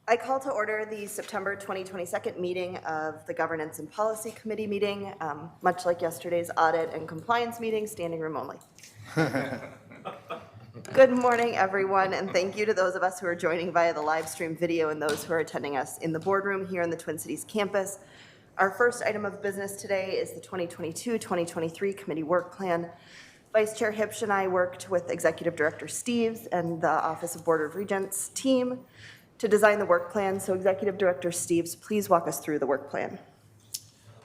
I call to order the September 2022 meeting of the Governance and Policy Committee meeting, much like yesterday's audit and compliance meeting, standing room only. Good morning, everyone, and thank you to those of us who are joining via the live stream video and those who are attending us in the boardroom here in the Twin Cities campus. Our first item of business today is the 2022-2023 committee work plan. Vice Chair Hipsch and I worked with Executive Director Steves and the Office of Board of Regents team to design the work plan. So Executive Director Steves, please walk us through the work plan.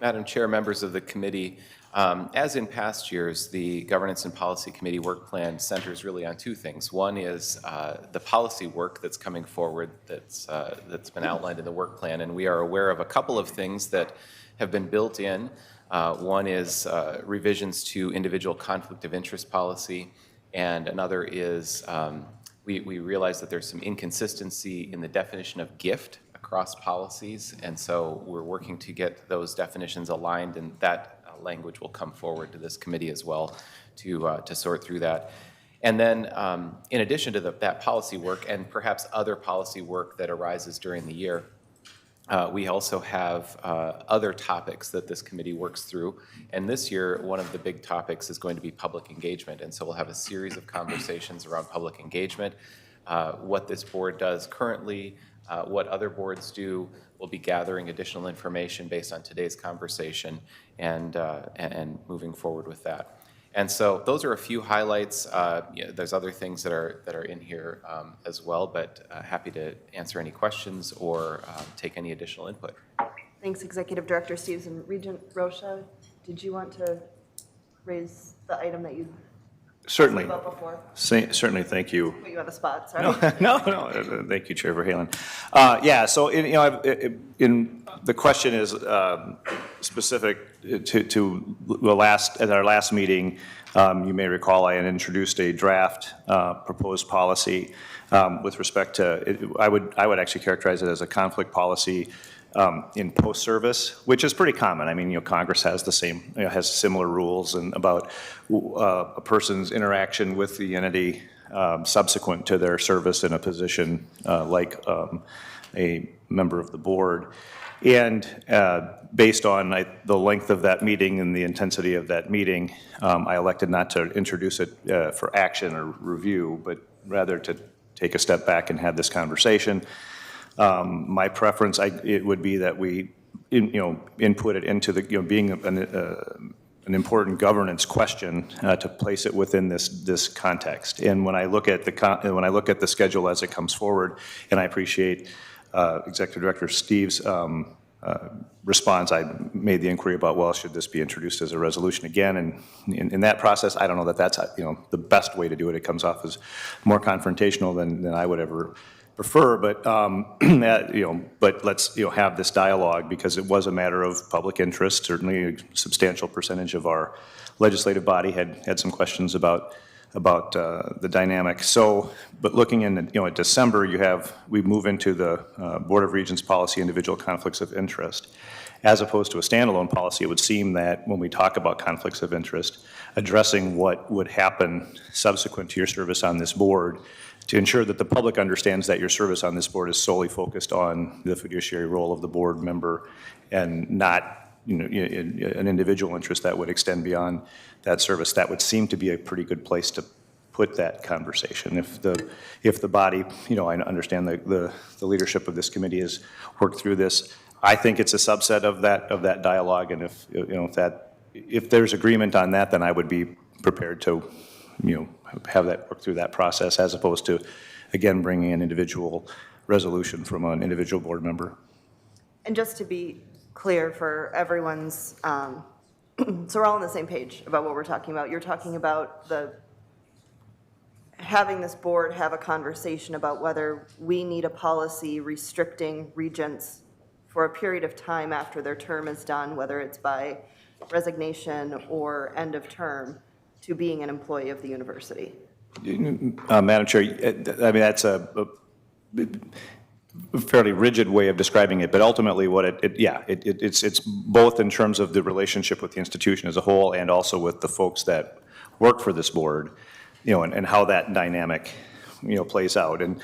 Madam Chair, members of the committee, as in past years, the Governance and Policy Committee work plan centers really on two things. One is the policy work that's coming forward that's been outlined in the work plan, and we are aware of a couple of things that have been built in. One is revisions to individual conflict of interest policy, and another is we realize that there's some inconsistency in the definition of gift across policies, and so we're working to get those definitions aligned, and that language will come forward to this committee as well to sort through that. And then in addition to that policy work and perhaps other policy work that arises during the year, we also have other topics that this committee works through. And this year, one of the big topics is going to be public engagement. And so we'll have a series of conversations around public engagement, what this board does currently, what other boards do. We'll be gathering additional information based on today's conversation and moving forward with that. And so those are a few highlights. There's other things that are in here as well, but happy to answer any questions or take any additional input. Thanks, Executive Director Steves. And Regent Rocha, did you want to raise the item that you Certainly. spoke about before? Certainly, thank you. Put you on the spot, sorry. No, thank you, Chair Verhalen. Yeah, so the question is specific to at our last meeting. You may recall I had introduced a draft proposed policy with respect to. I would actually characterize it as a conflict policy in post-service, which is pretty common. I mean, Congress has the same, has similar rules and about a person's interaction with the entity subsequent to their service in a position like a member of the board. And based on the length of that meeting and the intensity of that meeting, I elected not to introduce it for action or review, but rather to take a step back and have this conversation. My preference, it would be that we, input it into the, being an important governance question to place it within this context. And when I look at the schedule as it comes forward, and I appreciate Executive Director Steves' response, I made the inquiry about, well, should this be introduced as a resolution again? And in that process, I don't know that that's the best way to do it. It comes off as more confrontational than I would ever prefer, but but let's have this dialogue because it was a matter of public interest. Certainly, a substantial percentage of our legislative body had some questions about the dynamic. So, but looking in at December, we move into the Board of Regents policy, individual conflicts of interest. As opposed to a standalone policy, it would seem that when we talk about conflicts of interest, addressing what would happen subsequent to your service on this board to ensure that the public understands that your service on this board is solely focused on the fiduciary role of the board member and not an individual interest that would extend beyond that service. That would seem to be a pretty good place to put that conversation. If the body, I understand the leadership of this committee has worked through this. I think it's a subset of that dialogue, and if there's agreement on that, then I would be prepared to have that work through that process, as opposed to again bringing an individual resolution from an individual board member. And just to be clear for everyone's, so we're all on the same page about what we're talking about. You're talking about having this board have a conversation about whether we need a policy restricting regents for a period of time after their term is done, whether it's by resignation or end of term, to being an employee of the university. Madam Chair, I mean, that's a fairly rigid way of describing it, but ultimately what it's both in terms of the relationship with the institution as a whole and also with the folks that work for this board, and how that dynamic plays out. And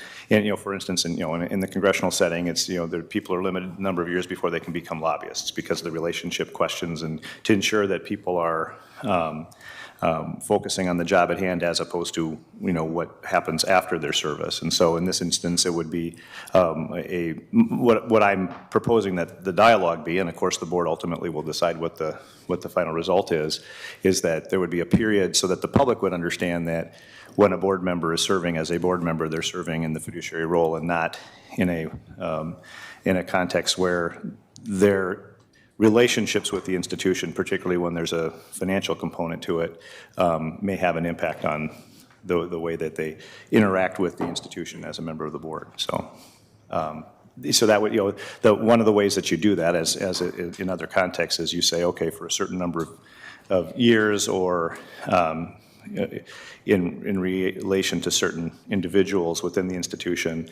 for instance, in the congressional setting, it's, the people are limited a number of years before they can become lobbyists because of the relationship questions and to ensure that people are focusing on the job at hand as opposed to, what happens after their service. And so in this instance, it would be what I'm proposing that the dialogue be, and of course the board ultimately will decide what the final result is that there would be a period so that the public would understand that when a board member is serving as a board member, they're serving in the fiduciary role and not in a context where their relationships with the institution, particularly when there's a financial component to it, may have an impact on the way that they interact with the institution as a member of the board. So that would, one of the ways that you do that, as in other contexts, is you say, okay, for a certain number of years or in relation to certain individuals within the institution,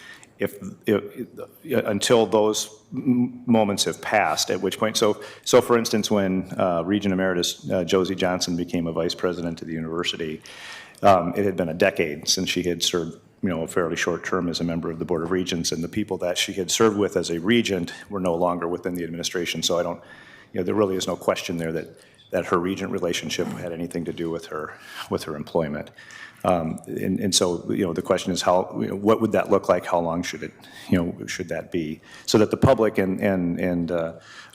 until those moments have passed, at which point, so for instance, when Regent Emeritus Josie Johnson became a vice president of the university, it had been a decade since she had served a fairly short term as a member of the Board of Regents, and the people that she had served with as a regent were no longer within the administration. So I don't, there really is no question there that her regent relationship had anything to do with her employment. And so, the question is what would that look like? How long should it, should that be? So that the public and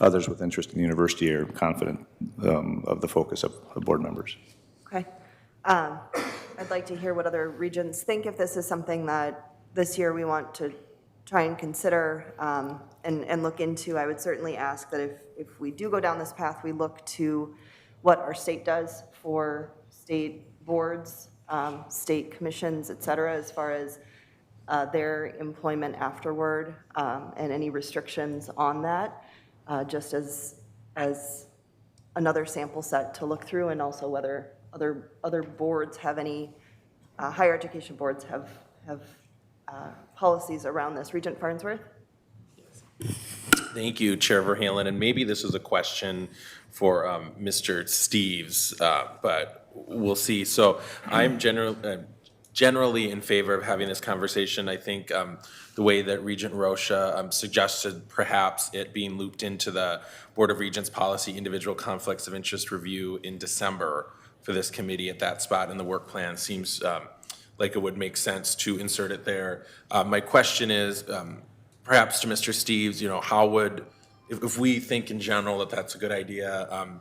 others with interest in the university are confident of the focus of board members. Okay. I'd like to hear what other regents think. If this is something that this year we want to try and consider and look into, I would certainly ask that if we do go down this path, we look to what our state does for state boards, state commissions, et cetera, as far as their employment afterward and any restrictions on that, just as another sample set to look through, and also whether other boards have any, higher education boards have policies around this. Regent Farnsworth? Thank you, Chair Verhalen, and maybe this is a question for Mr. Steves, but we'll see. So I'm generally in favor of having this conversation. I think the way that Regent Rocha suggested perhaps it being looped into the Board of Regents policy individual conflicts of interest review in December for this committee at that spot in the work plan seems like it would make sense to insert it there. My question is, perhaps to Mr. Steves, how would, if we think in general that that's a good idea,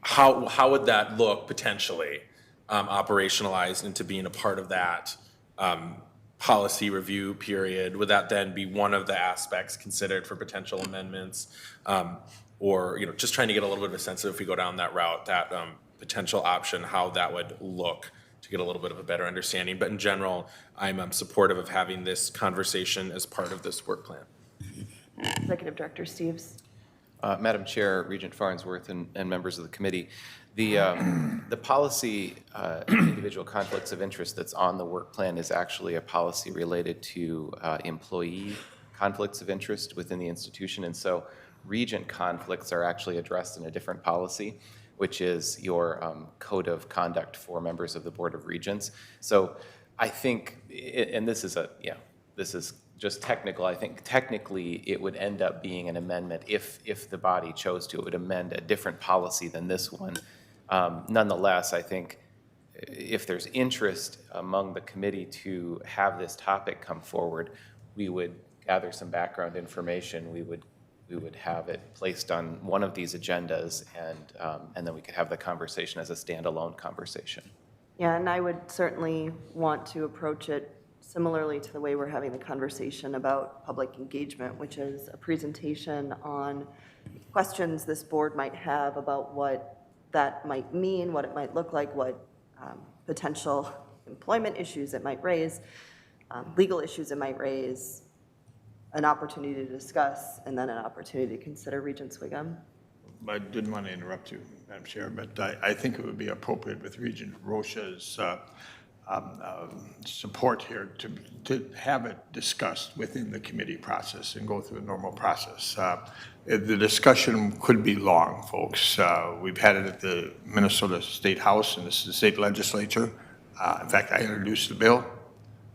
how would that look potentially operationalized into being a part of that policy review period? Would that then be one of the aspects considered for potential amendments? Or, just trying to get a little bit of a sense of, if we go down that route, that potential option, how that would look, to get a little bit of a better understanding. But in general, I'm supportive of having this conversation as part of this work plan. Executive Director Steves. Madam Chair, Regent Farnsworth, and members of the committee, the policy individual conflicts of interest that's on the work plan is actually a policy related to employee conflicts of interest within the institution. And so regent conflicts are actually addressed in a different policy, which is your code of conduct for members of the Board of Regents. So I think, and this is just technical, I think technically it would end up being an amendment if the body chose to. It would amend a different policy than this one. Nonetheless, I think if there's interest among the committee to have this topic come forward, we would gather some background information. We would have it placed on one of these agendas, and then we could have the conversation as a standalone conversation. Yeah, and I would certainly want to approach it similarly to the way we're having the conversation about public engagement, which is a presentation on questions this board might have about what that might mean, what it might look like, what potential employment issues it might raise, legal issues it might raise, an opportunity to discuss, and then an opportunity to consider. Regent Swigum. I didn't want to interrupt you, Madam Chair, but I think it would be appropriate with Regent Rocha's support here to have it discussed within the committee process and go through the normal process. The discussion could be long, folks. We've had it at the Minnesota State House and the state legislature. In fact, I introduced the bill.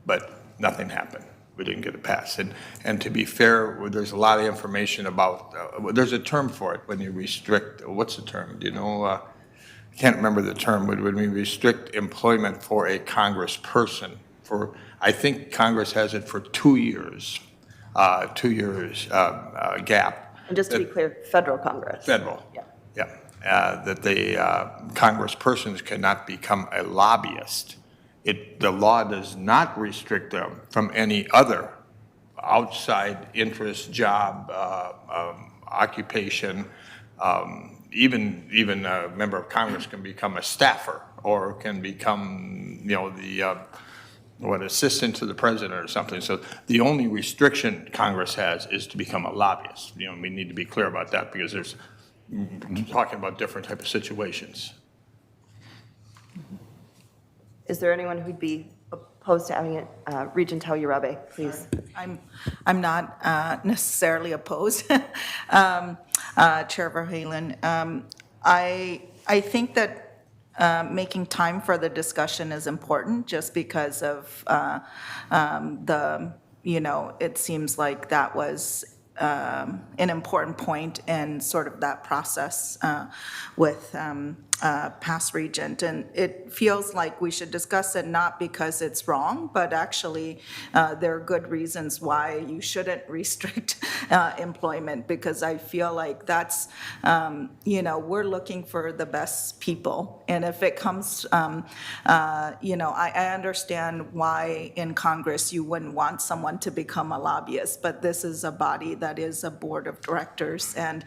but nothing happened. We didn't get it passed. And to be fair, there's a lot of information about, there's a term for it when you restrict, what's the term? Do you know? I can't remember the term, but when we restrict employment for a congressperson for, I think Congress has it for 2 years, 2 years gap. And just to be clear, federal Congress. Federal. Yeah. Yeah, that the congresspersons cannot become a lobbyist. The law does not restrict them from any other outside interest, job, occupation. Even a member of Congress can become a staffer or can become, the assistant to the president or something. So the only restriction Congress has is to become a lobbyist. We need to be clear about that because there's talking about different type of situations. Is there anyone who'd be opposed to having it? Regent Tauyarabe, please. I'm not necessarily opposed, Chair Verheugen. I think that making time for the discussion is important just because of it seems like that was an important point in sort of that process with past regent. And it feels like we should discuss it not because it's wrong, but actually there are good reasons why you shouldn't restrict employment, because I feel like that's, we're looking for the best people. And if it comes, I understand why in Congress you wouldn't want someone to become a lobbyist, but this is a body that is a board of directors, and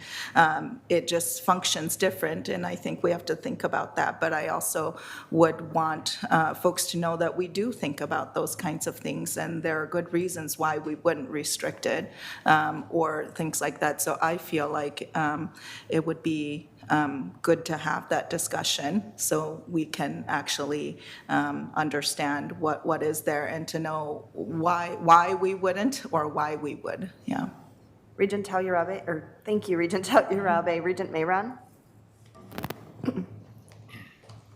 it just functions different. And I think we have to think about that. But I also would want folks to know that we do think about those kinds of things, and there are good reasons why we wouldn't restrict it or things like that. So I feel like it would be good to have that discussion so we can actually understand what is there and to know why we wouldn't or why we would. Yeah. Regent Tauyarabe, or thank you, Regent Tauyarabe. Regent Mayron?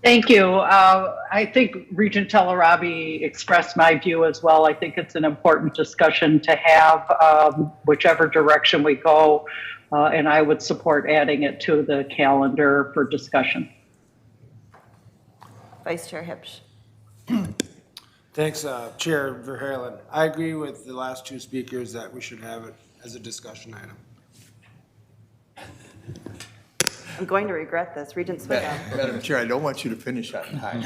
Thank you. I think Regent Tauyarabe expressed my view as well. I think it's an important discussion to have, whichever direction we go, and I would support adding it to the calendar for discussion. Vice Chair Hipsch. Thanks, Chair Verheugen. I agree with the last two speakers that we should have it as a discussion item. I'm going to regret this. Regent Swickow. Madam Chair, I don't want you to finish on time.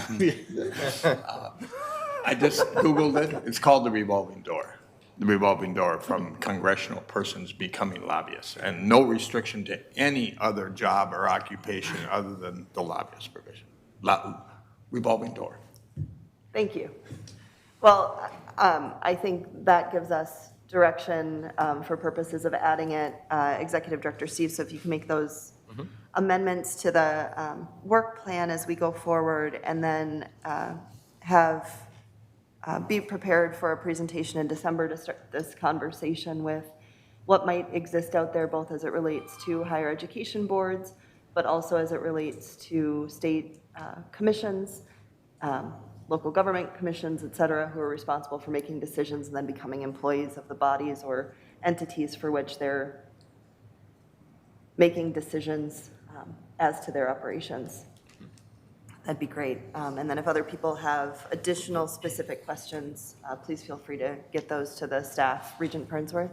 I just Googled it. It's called the revolving door. The revolving door from congressional persons becoming lobbyists, and no restriction to any other job or occupation other than the lobbyist provision. Revolving door. Thank you. Well, I think that gives us direction for purposes of adding it. Executive Director Steve, so if you can make those amendments to the work plan as we go forward, and then be prepared for a presentation in December to start this conversation with what might exist out there, both as it relates to higher education boards, but also as it relates to state commissions, local government commissions, et cetera, who are responsible for making decisions and then becoming employees of the bodies or entities for which they're making decisions as to their operations. That'd be great. And then if other people have additional specific questions, please feel free to get those to the staff. Regent Farnsworth?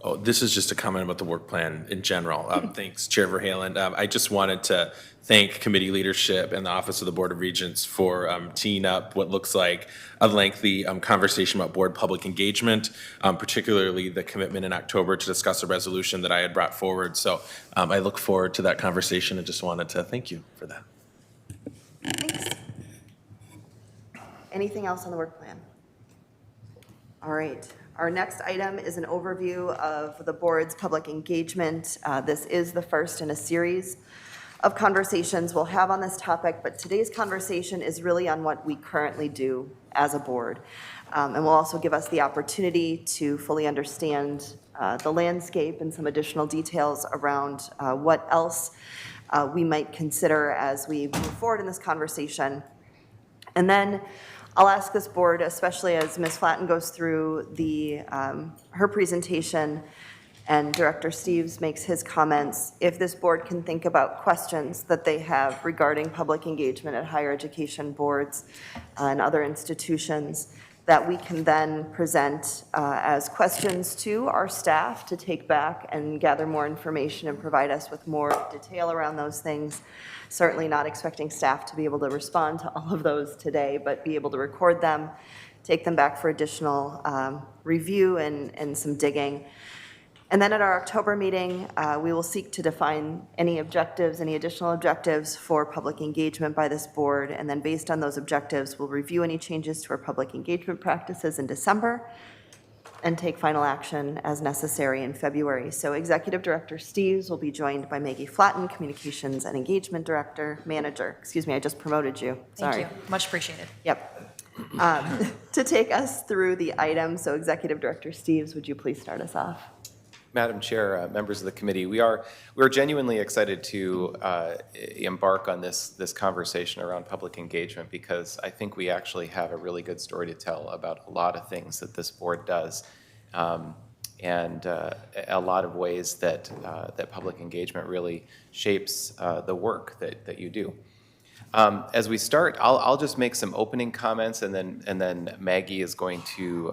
Oh, this is just a comment about the work plan in general. Thanks, Chair Verheugen. I just wanted to thank committee leadership and the Office of the Board of Regents for teeing up what looks like a lengthy conversation about board public engagement, particularly the commitment in October to discuss a resolution that I had brought forward. So I look forward to that conversation and just wanted to thank you for that. Thanks. Anything else on the work plan? All right. Our next item is an overview of the board's public engagement. This is the first in a series of conversations we'll have on this topic, but today's conversation is really on what we currently do as a board. And will also give us the opportunity to fully understand the landscape and some additional details around what else we might consider as we move forward in this conversation. And then I'll ask this board, especially as Ms. Flatten goes through her presentation and Director Steves makes his comments, if this board can think about questions that they have regarding public engagement at higher education boards and other institutions that we can then present as questions to our staff to take back and gather more information and provide us with more detail around those things. Certainly not expecting staff to be able to respond to all of those today, but be able to record them, take them back for additional review and some digging. And then at our October meeting, we will seek to define any objectives, any additional objectives for public engagement by this board. And then based on those objectives, we'll review any changes to our public engagement practices in December and take final action as necessary in February. So Executive Director Steves will be joined by Maggie Flatten, Communications and Engagement Manager. Excuse me, I just promoted you. Sorry. Thank you. Much appreciated. Yep. To take us through the item, so Executive Director Steves, would you please start us off? Madam Chair, members of the committee, we're genuinely excited to embark on this conversation around public engagement because I think we actually have a really good story to tell about a lot of things that this board does, and a lot of ways that public engagement really shapes the work that you do. As we start, I'll just make some opening comments, and then Maggie is going to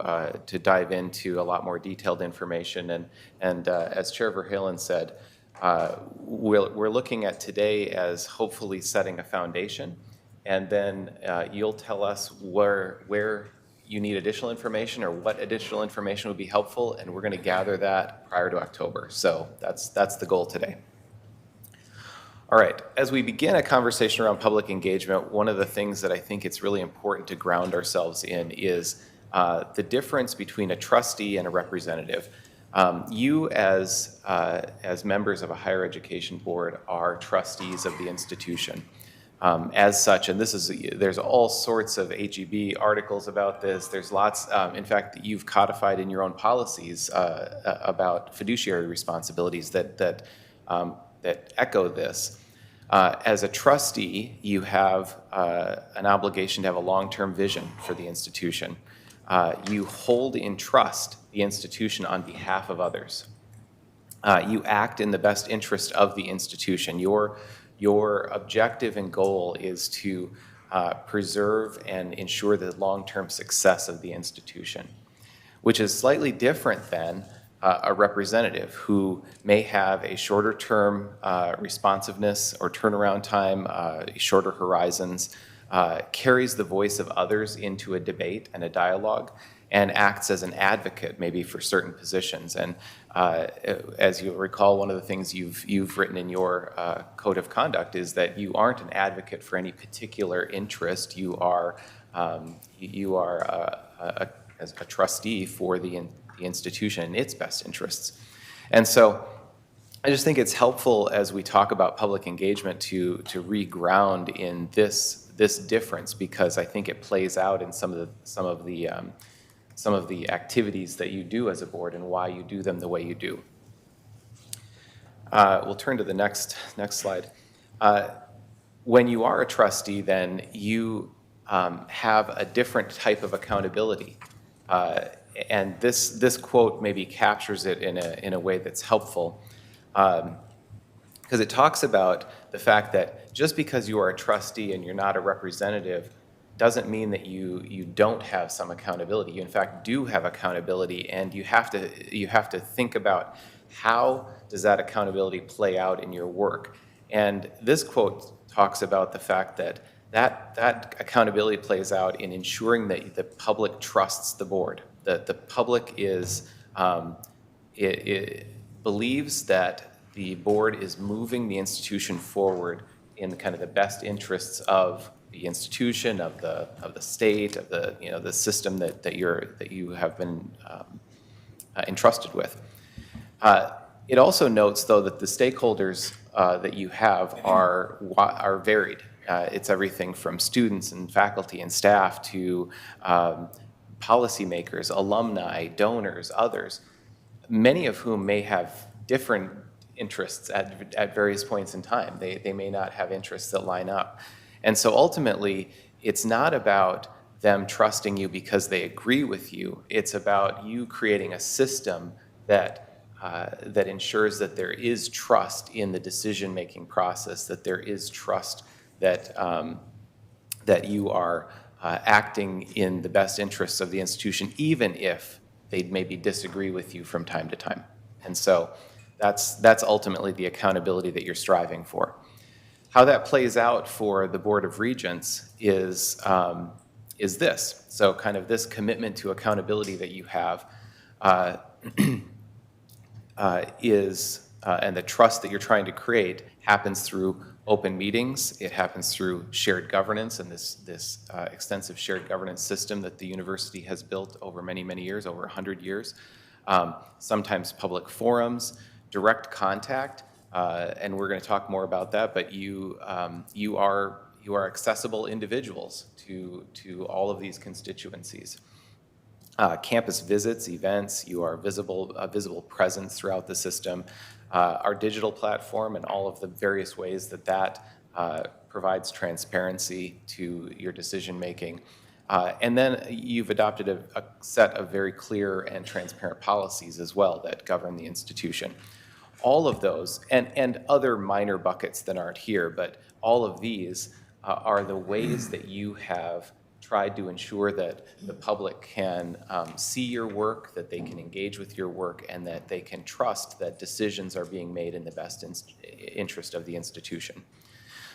dive into a lot more detailed information. And as Chair Verheulen said, we're looking at today as hopefully setting a foundation, and then you'll tell us where you need additional information or what additional information would be helpful, and we're going to gather that prior to October. So that's the goal today. All right, as we begin a conversation around public engagement, one of the things that I think it's really important to ground ourselves in is the difference between a trustee and a representative. You as members of a higher education board are trustees of the institution. As such, and there's all sorts of HEB articles about this. There's lots, in fact, you've codified in your own policies about fiduciary responsibilities that echo this. As a trustee, you have an obligation to have a long-term vision for the institution. You hold in trust the institution on behalf of others. You act in the best interest of the institution. Your objective and goal is to preserve and ensure the long-term success of the institution, which is slightly different than a representative who may have a shorter term responsiveness or turnaround time, shorter horizons, carries the voice of others into a debate and a dialogue, and acts as an advocate maybe for certain positions. And as you recall, one of the things you've written in your code of conduct is that you aren't an advocate for any particular interest. You are as a trustee for the institution and its best interests. And so I just think it's helpful as we talk about public engagement to reground in this difference, because I think it plays out in some of the activities that you do as a board and why you do them the way you do. We'll turn to the next slide. When you are a trustee, then you have a different type of accountability. And this quote maybe captures it in a way that's helpful, because it talks about the fact that just because you are a trustee and you're not a representative doesn't mean that you don't have some accountability. You in fact do have accountability, and you have to think about how does that accountability play out in your work. And this quote talks about the fact that accountability plays out in ensuring that the public trusts the board. The public it believes that the board is moving the institution forward in kind of the best interests of the institution, of the state, of the system that you have been entrusted with. It also notes, though, that the stakeholders that you have are varied. It's everything from students and faculty and staff to policymakers, alumni, donors, others, many of whom may have different interests at various points in time. They may not have interests that line up. And so ultimately, it's not about them trusting you because they agree with you. It's about you creating a system that that ensures that there is trust in the decision-making process, that there is trust that that you are acting in the best interests of the institution, even if they maybe disagree with you from time to time. And so that's ultimately the accountability that you're striving for. How that plays out for the Board of Regents is this. So kind of this commitment to accountability that you have and the trust that you're trying to create happens through open meetings. It happens through shared governance and this extensive shared governance system that the university has built over many, many years, over 100 years. Sometimes public forums, direct contact, and we're going to talk more about that, but you are accessible individuals to all of these constituencies. Campus visits, events, you are a visible presence throughout the system. Our digital platform and all of the various ways that provides transparency to your decision-making. And then you've adopted a set of very clear and transparent policies as well that govern the institution. All of those, and other minor buckets that aren't here, but all of these are the ways that you have tried to ensure that the public can see your work, that they can engage with your work, and that they can trust that decisions are being made in the best interest of the institution.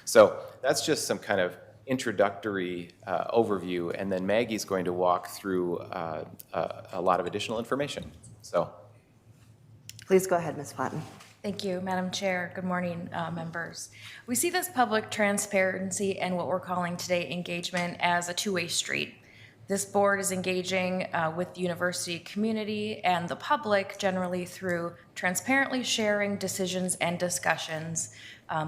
So that's just some kind of introductory overview, and then Maggie's going to walk through a lot of additional information. So, Please go ahead, Ms. Flatten. Thank you, Madam Chair. Good morning, members. We see this public transparency and what we're calling today engagement as a two-way street. This board is engaging with the university community and the public generally through transparently sharing decisions and discussions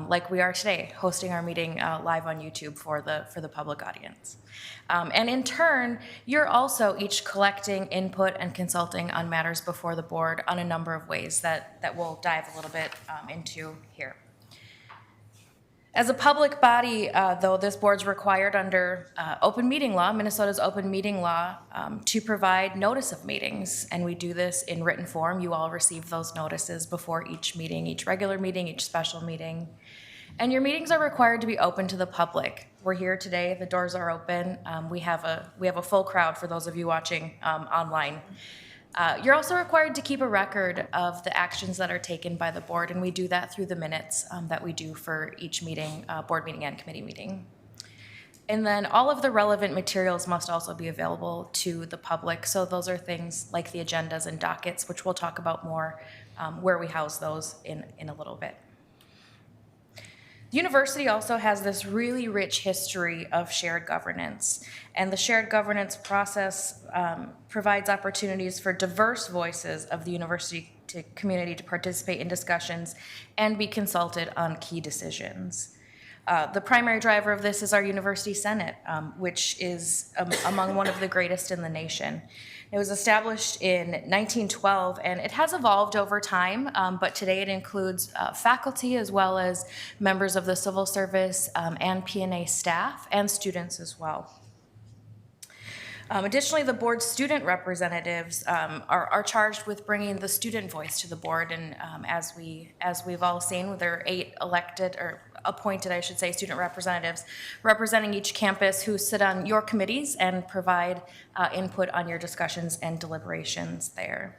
like we are today, hosting our meeting live on YouTube for the public audience. And in turn, you're also each collecting input and consulting on matters before the board on a number of ways that we'll dive a little bit into here. As a public body, though, this board's required under open meeting law, Minnesota's open meeting law, to provide notice of meetings. And we do this in written form. You all receive those notices before each meeting, each regular meeting, each special meeting. And your meetings are required to be open to the public. We're here today, the doors are open. We have a full crowd for those of you watching online. You're also required to keep a record of the actions that are taken by the board, and we do that through the minutes that we do for each meeting, board meeting and committee meeting. And then all of the relevant materials must also be available to the public. So those are things like the agendas and dockets, which we'll talk about more, where we house those in a little bit. The university also has this really rich history of shared governance, and the shared governance process provides opportunities for diverse voices of the university community to participate in discussions and be consulted on key decisions. The primary driver of this is our University Senate, which is among one of the greatest in the nation. It was established in 1912, and it has evolved over time, but today it includes faculty as well as members of the civil service and P&A staff and students as well. Additionally, the board's student representatives are charged with bringing the student voice to the board, and as we've all seen, there are 8 elected or appointed, I should say, student representatives representing each campus who sit on your committees and provide input on your discussions and deliberations there.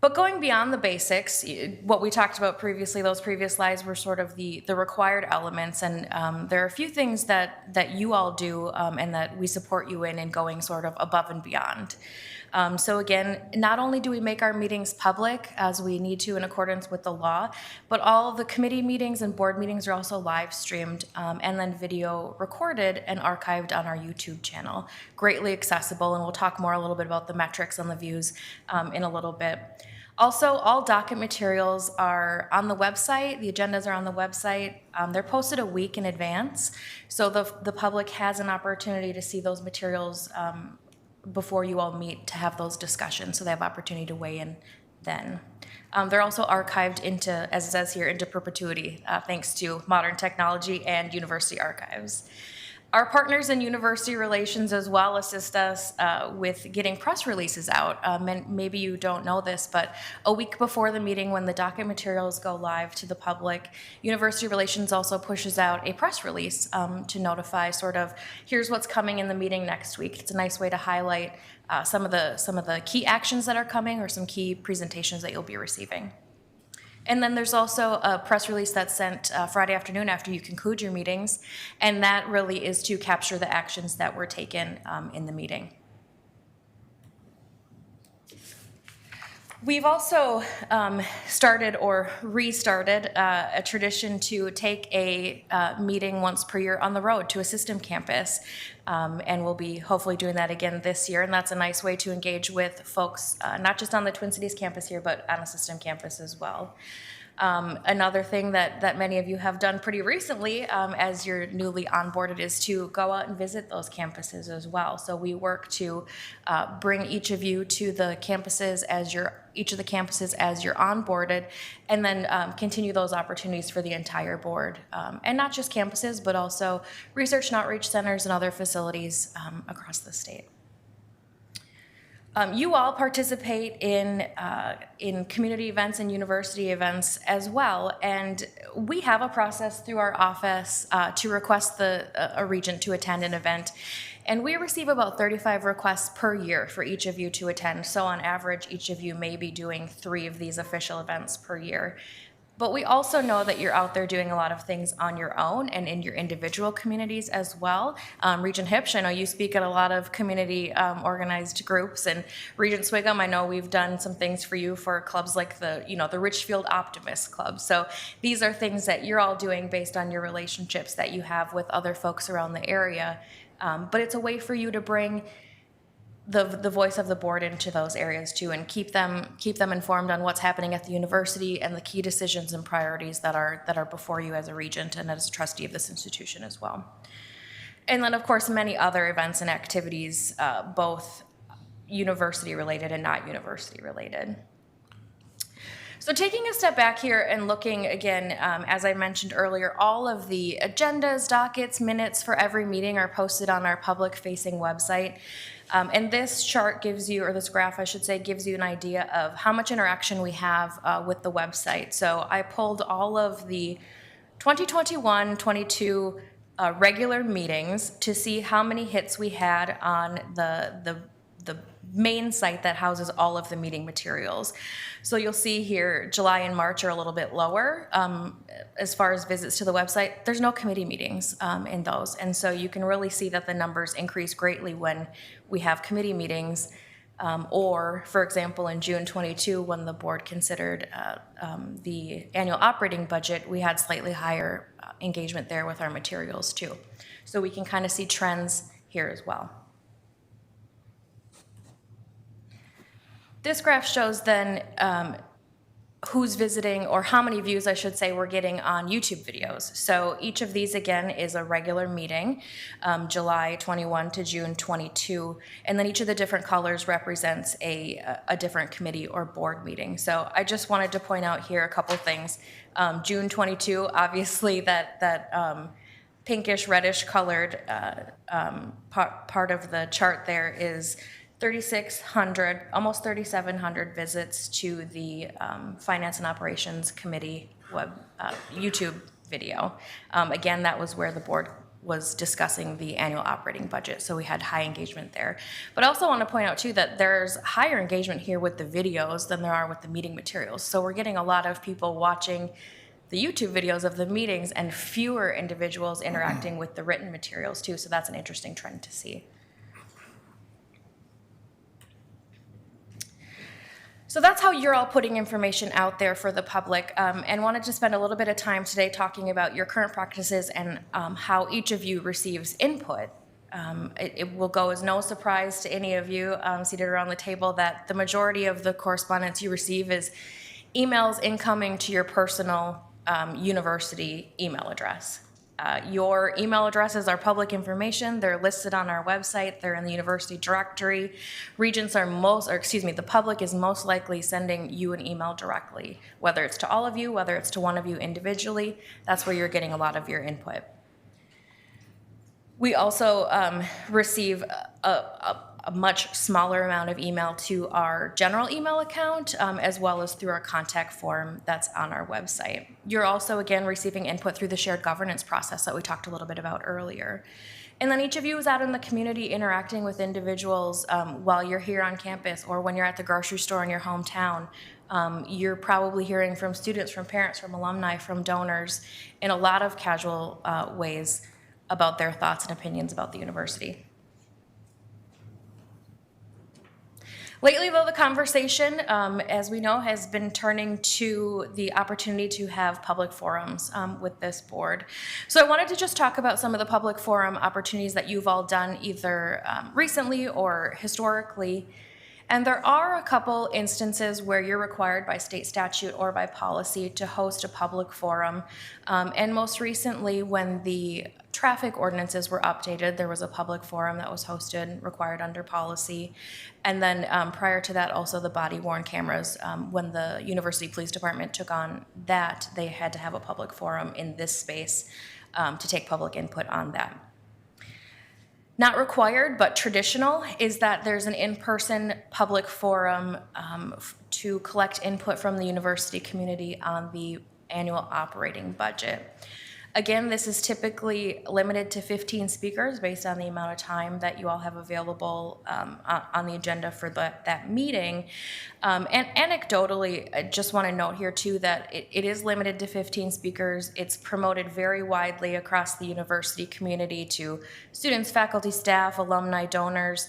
But going beyond the basics, what we talked about previously, those previous slides were sort of the required elements, and there are a few things that you all do and that we support you in going sort of above and beyond. So again, not only do we make our meetings public as we need to in accordance with the law, but all the committee meetings and board meetings are also live streamed and then video recorded and archived on our YouTube channel. Greatly accessible, and we'll talk more a little bit about the metrics and the views in a little bit. Also, all docket materials are on the website. The agendas are on the website. They're posted a week in advance, so the public has an opportunity to see those materials before you all meet to have those discussions, so they have opportunity to weigh in then. They're also archived into, as it says here, into perpetuity, thanks to modern technology and university archives. Our partners in university relations as well assist us with getting press releases out. And maybe you don't know this, but a week before the meeting, when the docket materials go live to the public, university relations also pushes out a press release to notify sort of, here's what's coming in the meeting next week. It's a nice way to highlight some of the key actions that are coming or some key presentations that you'll be receiving. And then there's also a press release that's sent Friday afternoon after you conclude your meetings, and that really is to capture the actions that were taken in the meeting. We've also started or restarted a tradition to take a meeting once per year on the road to a system campus, and we'll be hopefully doing that again this year, and that's a nice way to engage with folks, not just on the Twin Cities campus here, but on a system campus as well. Another thing that many of you have done pretty recently as you're newly onboarded is to go out and visit those campuses as well. So we work to bring each of you to the campuses each of the campuses as you're onboarded, and then continue those opportunities for the entire board. And not just campuses, but also research and outreach centers and other facilities across the state. You all participate in community events and university events as well, and we have a process through our office to request a regent to attend an event, and we receive about 35 requests per year for each of you to attend. So on average, each of you may be doing 3 of these official events per year. But we also know that you're out there doing a lot of things on your own and in your individual communities as well. Regent Hipsch, I know you speak at a lot of community organized groups, and Regent Swigum, I know we've done some things for you for clubs like the Richfield Optimist Club. So these are things that you're all doing based on your relationships that you have with other folks around the area. But it's a way for you to bring the voice of the board into those areas too, and keep them informed on what's happening at the university and the key decisions and priorities that are before you as a regent and as a trustee of this institution as well. And then of course many other events and activities, both university related and not university related. So taking a step back here and looking again, as I mentioned earlier, all of the agendas, dockets, minutes for every meeting are posted on our public-facing website. And this chart gives you, or this graph I should say, gives you an idea of how much interaction we have with the website. So I pulled all of the 2021-22 regular meetings to see how many hits we had on the main site that houses all of the meeting materials. So you'll see here July and March are a little bit lower as far as visits to the website. There's no committee meetings in those, and so you can really see that the numbers increase greatly when we have committee meetings, or for example in June 22 when the board considered the annual operating budget, we had slightly higher engagement there with our materials too. So we can kind of see trends here as well. This graph shows then who's visiting, or how many views I should say we're getting on YouTube videos. So each of these again is a regular meeting, July 21 to June 22, and then each of the different colors represents a different committee or board meeting. So I just wanted to point out here a couple things. June 22, obviously that pinkish reddish colored part of the chart there is 3,600, almost 3,700 visits to the Finance and Operations Committee YouTube video. Again, that was where the board was discussing the annual operating budget, so we had high engagement there. But I also want to point out too that there's higher engagement here with the videos than there are with the meeting materials. So we're getting a lot of people watching the YouTube videos of the meetings and fewer individuals interacting with the written materials too, so that's an interesting trend to see. So that's how you're all putting information out there for the public, and wanted to spend a little bit of time today talking about your current practices and how each of you receives input. It will go as no surprise to any of you seated around the table that the majority of the correspondence you receive is emails incoming to your personal university email address. Your email addresses are public information. They're listed on our website. They're in the university directory. Regents are the public is most likely sending you an email directly, whether it's to all of you, whether it's to one of you individually. That's where you're getting a lot of your input. We also receive a much smaller amount of email to our general email account, as well as through our contact form that's on our website. You're also, again, receiving input through the shared governance process that we talked a little bit about earlier. And then each of you is out in the community interacting with individuals while you're here on campus or when you're at the grocery store in your hometown. You're probably hearing from students, from parents, from alumni, from donors in a lot of casual ways about their thoughts and opinions about the university. Lately, though, the conversation, as we know, has been turning to the opportunity to have public forums with this board. So I wanted to just talk about some of the public forum opportunities that you've all done either recently or historically. And there are a couple instances where you're required by state statute or by policy to host a public forum. And most recently, when the traffic ordinances were updated, there was a public forum that was hosted, required under policy. And then prior to that, also the body-worn cameras. When the University Police Department took on that, they had to have a public forum in this space to take public input on that. Not required, but traditional, is that there's an in-person public forum to collect input from the university community on the annual operating budget. Again, this is typically limited to 15 speakers based on the amount of time that you all have available on the agenda for that meeting. And anecdotally, I just want to note here too that it is limited to 15 speakers. It's promoted very widely across the university community to students, faculty, staff, alumni, donors.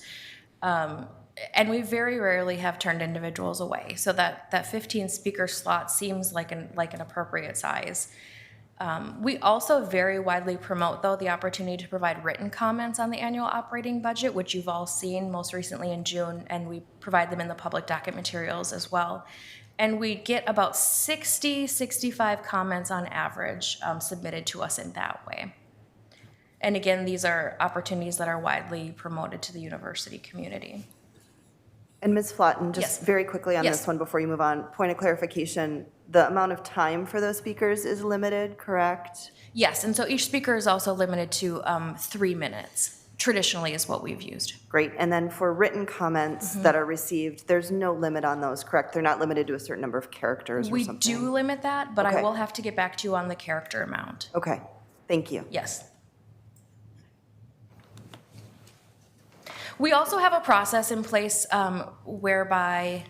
And we very rarely have turned individuals away. So that 15 speaker slot seems like an appropriate size. We also very widely promote, though, the opportunity to provide written comments on the annual operating budget, which you've all seen most recently in June, and we provide them in the public docket materials as well. And we get about 65 comments on average submitted to us in that way. And again, these are opportunities that are widely promoted to the university community. And Ms. Flotten, just Yes. very quickly on Yes. this one before you move on, point of clarification, the amount of time for those speakers is limited, correct? Yes, and so each speaker is also limited to 3 minutes, traditionally is what we've used. Great, and then for written comments that are received, there's no limit on those, correct? They're not limited to a certain number of characters or We something? do limit that, but I Okay. will have to get back to you on the character amount. Okay, thank you. Yes. We also have a process in place whereby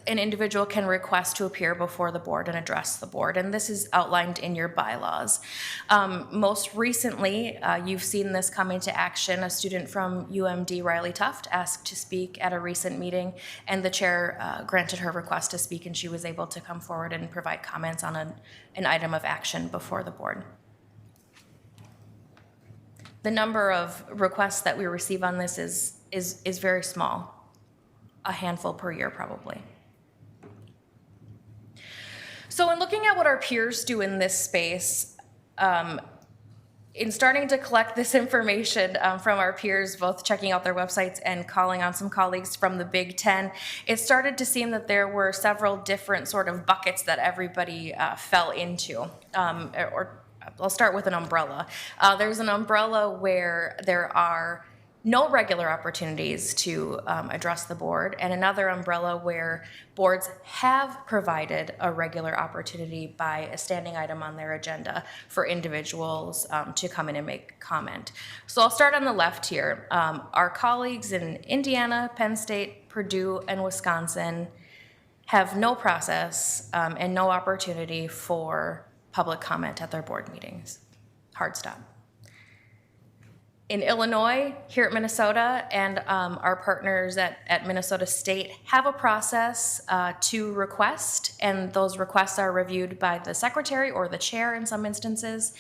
an individual can request to appear before the board and address the board, and this is outlined in your bylaws. Most recently, you've seen this come into action. A student from UMD, Riley Tuft, asked to speak at a recent meeting, and the chair granted her request to speak, and she was able to come forward and provide comments on an item of action before the board. The number of requests that we receive on this is very small. A handful per year, probably. So in looking at what our peers do in this space, in starting to collect this information from our peers, both checking out their websites and calling on some colleagues from the Big Ten, it started to seem that there were several different sort of buckets that everybody fell into, or I'll start with an umbrella. There's an umbrella where there are no regular opportunities to address the board, and another umbrella where boards have provided a regular opportunity by a standing item on their agenda for individuals to come in and make comment. So I'll start on the left here. Our colleagues in Indiana, Penn State, Purdue, and Wisconsin have no process and no opportunity for public comment at their board meetings. Hard stop. In Illinois, here at Minnesota, and our partners at Minnesota State have a process to request, and those requests are reviewed by the secretary or the chair in some instances,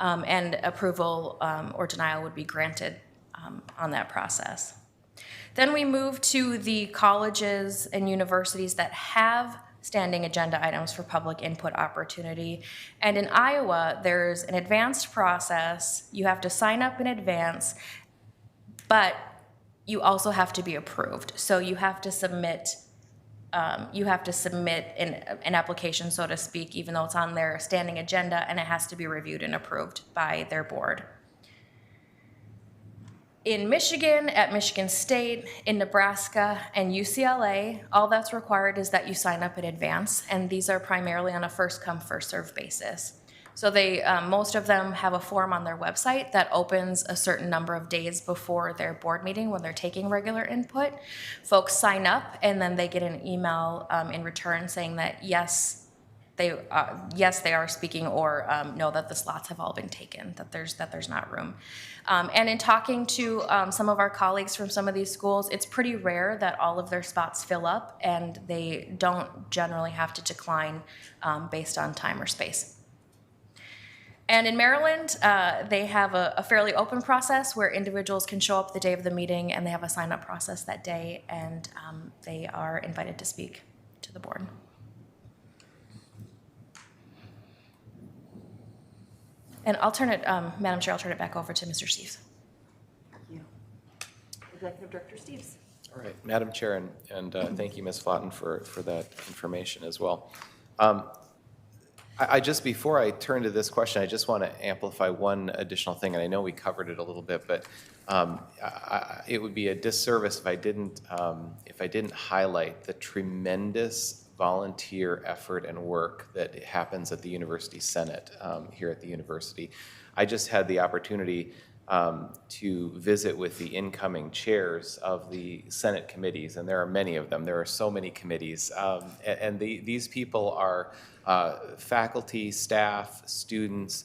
and approval or denial would be granted on that process. Then we move to the colleges and universities that have standing agenda items for public input opportunity. And in Iowa, there's an advanced process. You have to sign up in advance, but you also have to be approved. So you have to submit an application, so to speak, even though it's on their standing agenda, and it has to be reviewed and approved by their board. In Michigan, at Michigan State, in Nebraska, and UCLA, all that's required is that you sign up in advance, and these are primarily on a first-come, first-served basis. So most of them have a form on their website that opens a certain number of days before their board meeting when they're taking regular input. Folks sign up, and then they get an email in return saying that yes, they are speaking, or no, that the slots have all been taken, that there's not room. And in talking to some of our colleagues from some of these schools, it's pretty rare that all of their spots fill up, and they don't generally have to decline based on time or space. And in Maryland, they have a fairly open process where individuals can show up the day of the meeting, and they have a sign-up process that day, and they are invited to speak to the board. And I'll turn it, Madam Chair, I'll turn it back over to Mr. Steves. Thank you. Executive Director Steves. All right, Madam Chair, and thank you, Ms. Flotten, for that information as well. I just, before I turn to this question, I just want to amplify one additional thing, and I know we covered it a little bit, but it would be a disservice if I didn't highlight the tremendous volunteer effort and work that happens at the University Senate here at the university. I just had the opportunity to visit with the incoming chairs of the Senate committees, and there are many of them. There are so many committees, and these people are faculty, staff, students,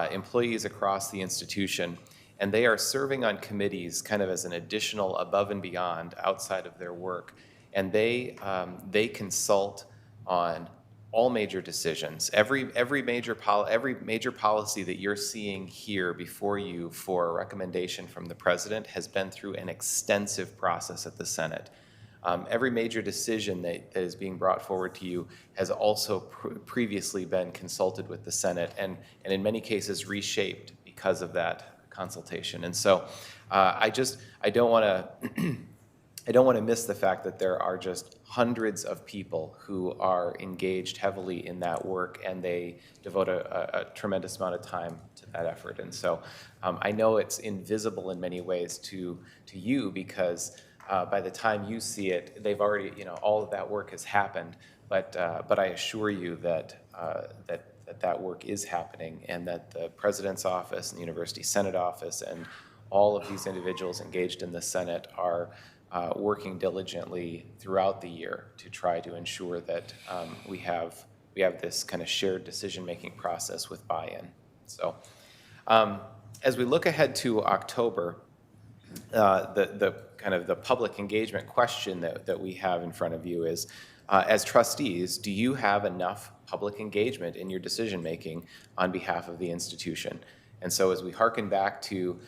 employees across the institution, and they are serving on committees kind of as an additional above and beyond outside of their work. And they consult on all major decisions. Every major policy that you're seeing here before you for a recommendation from the president has been through an extensive process at the Senate. Every major decision that is being brought forward to you has also previously been consulted with the Senate, and in many cases reshaped because of that consultation. And so I don't want to I don't want to miss the fact that there are just hundreds of people who are engaged heavily in that work, and they devote a tremendous amount of time to that effort. And so I know it's invisible in many ways to you, because by the time you see it, they've already, all of that work has happened. But I assure you that that work is happening, and that the President's office and the University Senate office and all of these individuals engaged in the Senate are working diligently throughout the year to try to ensure that we have this kind of shared decision-making process with buy-in. So as we look ahead to October, the public engagement question that we have in front of you is, as trustees, do you have enough public engagement in your decision-making on behalf of the institution? And so as we hearken back to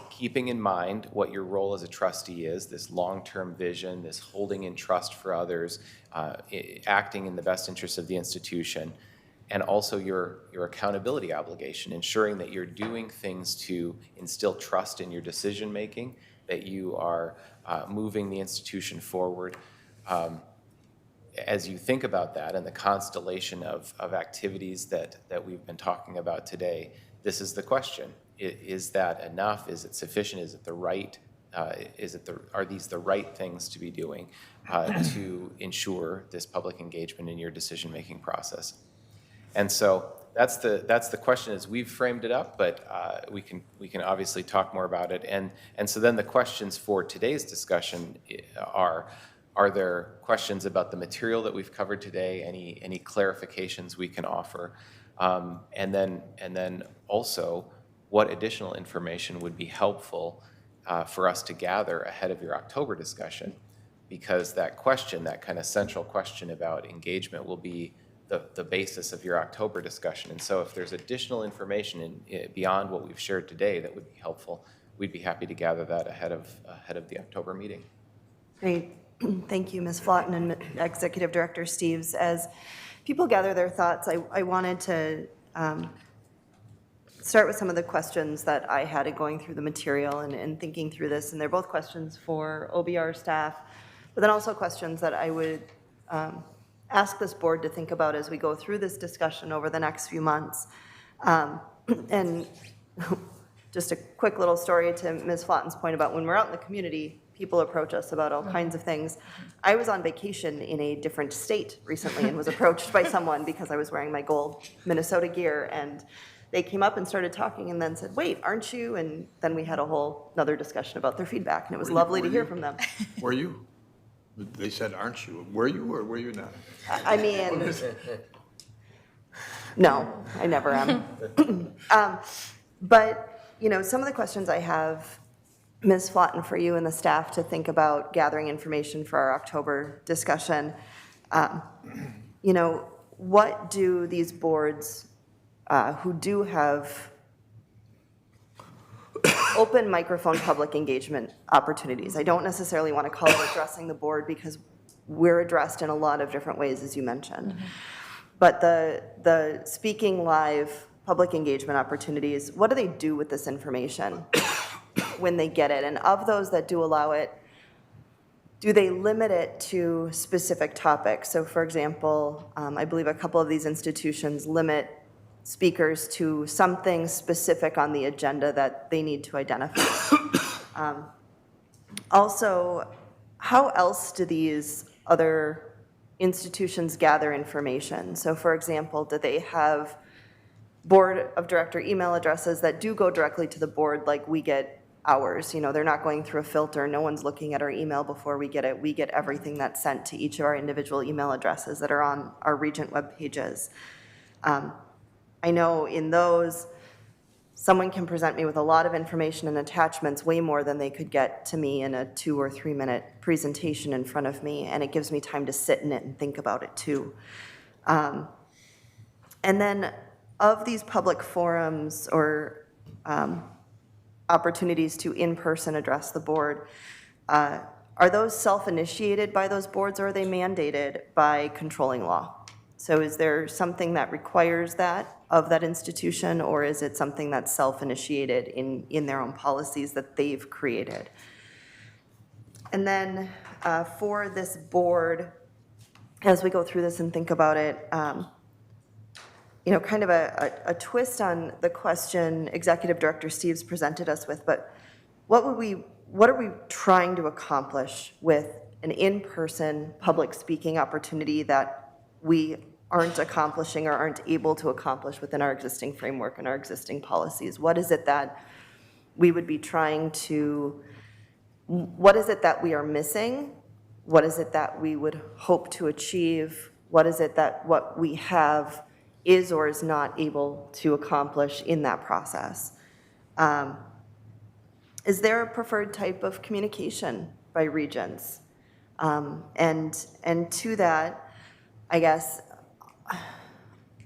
keeping in mind what your role as a trustee is, this long-term vision, this holding in trust for others, acting in the best interest of the institution, and also your accountability obligation, ensuring that you're doing things to instill trust in your decision-making, that you are moving the institution forward. As you think about that and the constellation of activities that we've been talking about today, this is the question. Is that enough? Is it sufficient? Is it the right? Are these the right things to be doing to ensure this public engagement in your decision-making process? And so that's the question as we've framed it up, but we can obviously talk more about it. And so then the questions for today's discussion are there questions about the material that we've covered today? Any clarifications we can offer? And then also, what additional information would be helpful for us to gather ahead of your October discussion? Because that question, that kind of central question about engagement, will be the basis of your October discussion. And so if there's additional information beyond what we've shared today that would be helpful, we'd be happy to gather that ahead of the October meeting. Great. Thank you, Ms. Flotten and Executive Director Steves. As people gather their thoughts, I wanted to start with some of the questions that I had in going through the material and thinking through this. And they're both questions for OBR staff, but then also questions that I would ask this board to think about as we go through this discussion over the next few months. And just a quick little story to Ms. Flotten's point about when we're out in the community, people approach us about all kinds of things. I was on vacation in a different state recently and was approached by someone because I was wearing my gold Minnesota gear, and they came up and started talking and then said, wait, aren't you? And then we had a whole another discussion about their feedback, and it was lovely to hear from them. Were you? They said, aren't you? Were you or were you not? I mean, no, I never am. But, you know, some of the questions I have, Ms. Flotten, for you and the staff to think about gathering information for our October discussion, you know, what do these boards who do have open microphone public engagement opportunities? I don't necessarily want to call it addressing the board because we're addressed in a lot of different ways, as you mentioned. But the speaking live public engagement opportunities, what do they do with this information when they get it? And of those that do allow it, do they limit it to specific topics? So for example, I believe a couple of these institutions limit speakers to something specific on the agenda that they need to identify. Also, how else do these other institutions gather information? So for example, do they have board of director email addresses that do go directly to the board like we get ours? You know, they're not going through a filter. No one's looking at our email before we get it. We get everything that's sent to each of our individual email addresses that are on our Regent web pages. I know in those, someone can present me with a lot of information and attachments, way more than they could get to me in a 2 or 3 minute presentation in front of me, and it gives me time to sit in it and think about it too. And then of these public forums or opportunities to in-person address the board, are those self-initiated by those boards, or are they mandated by controlling law? So is there something that requires that of that institution, or is it something that's self-initiated in their own policies that they've created? And then for this board, as we go through this and think about it, you know, kind of a twist on the question Executive Director Steves presented us with, but what are we trying to accomplish with an in-person public speaking opportunity that we aren't accomplishing or aren't able to accomplish within our existing framework and our existing policies? What is it that we would be trying to, what is it that we are missing? What is it that we would hope to achieve? What is it that what we have is or is not able to accomplish in that process? Is there a preferred type of communication by Regents? And to that, I guess,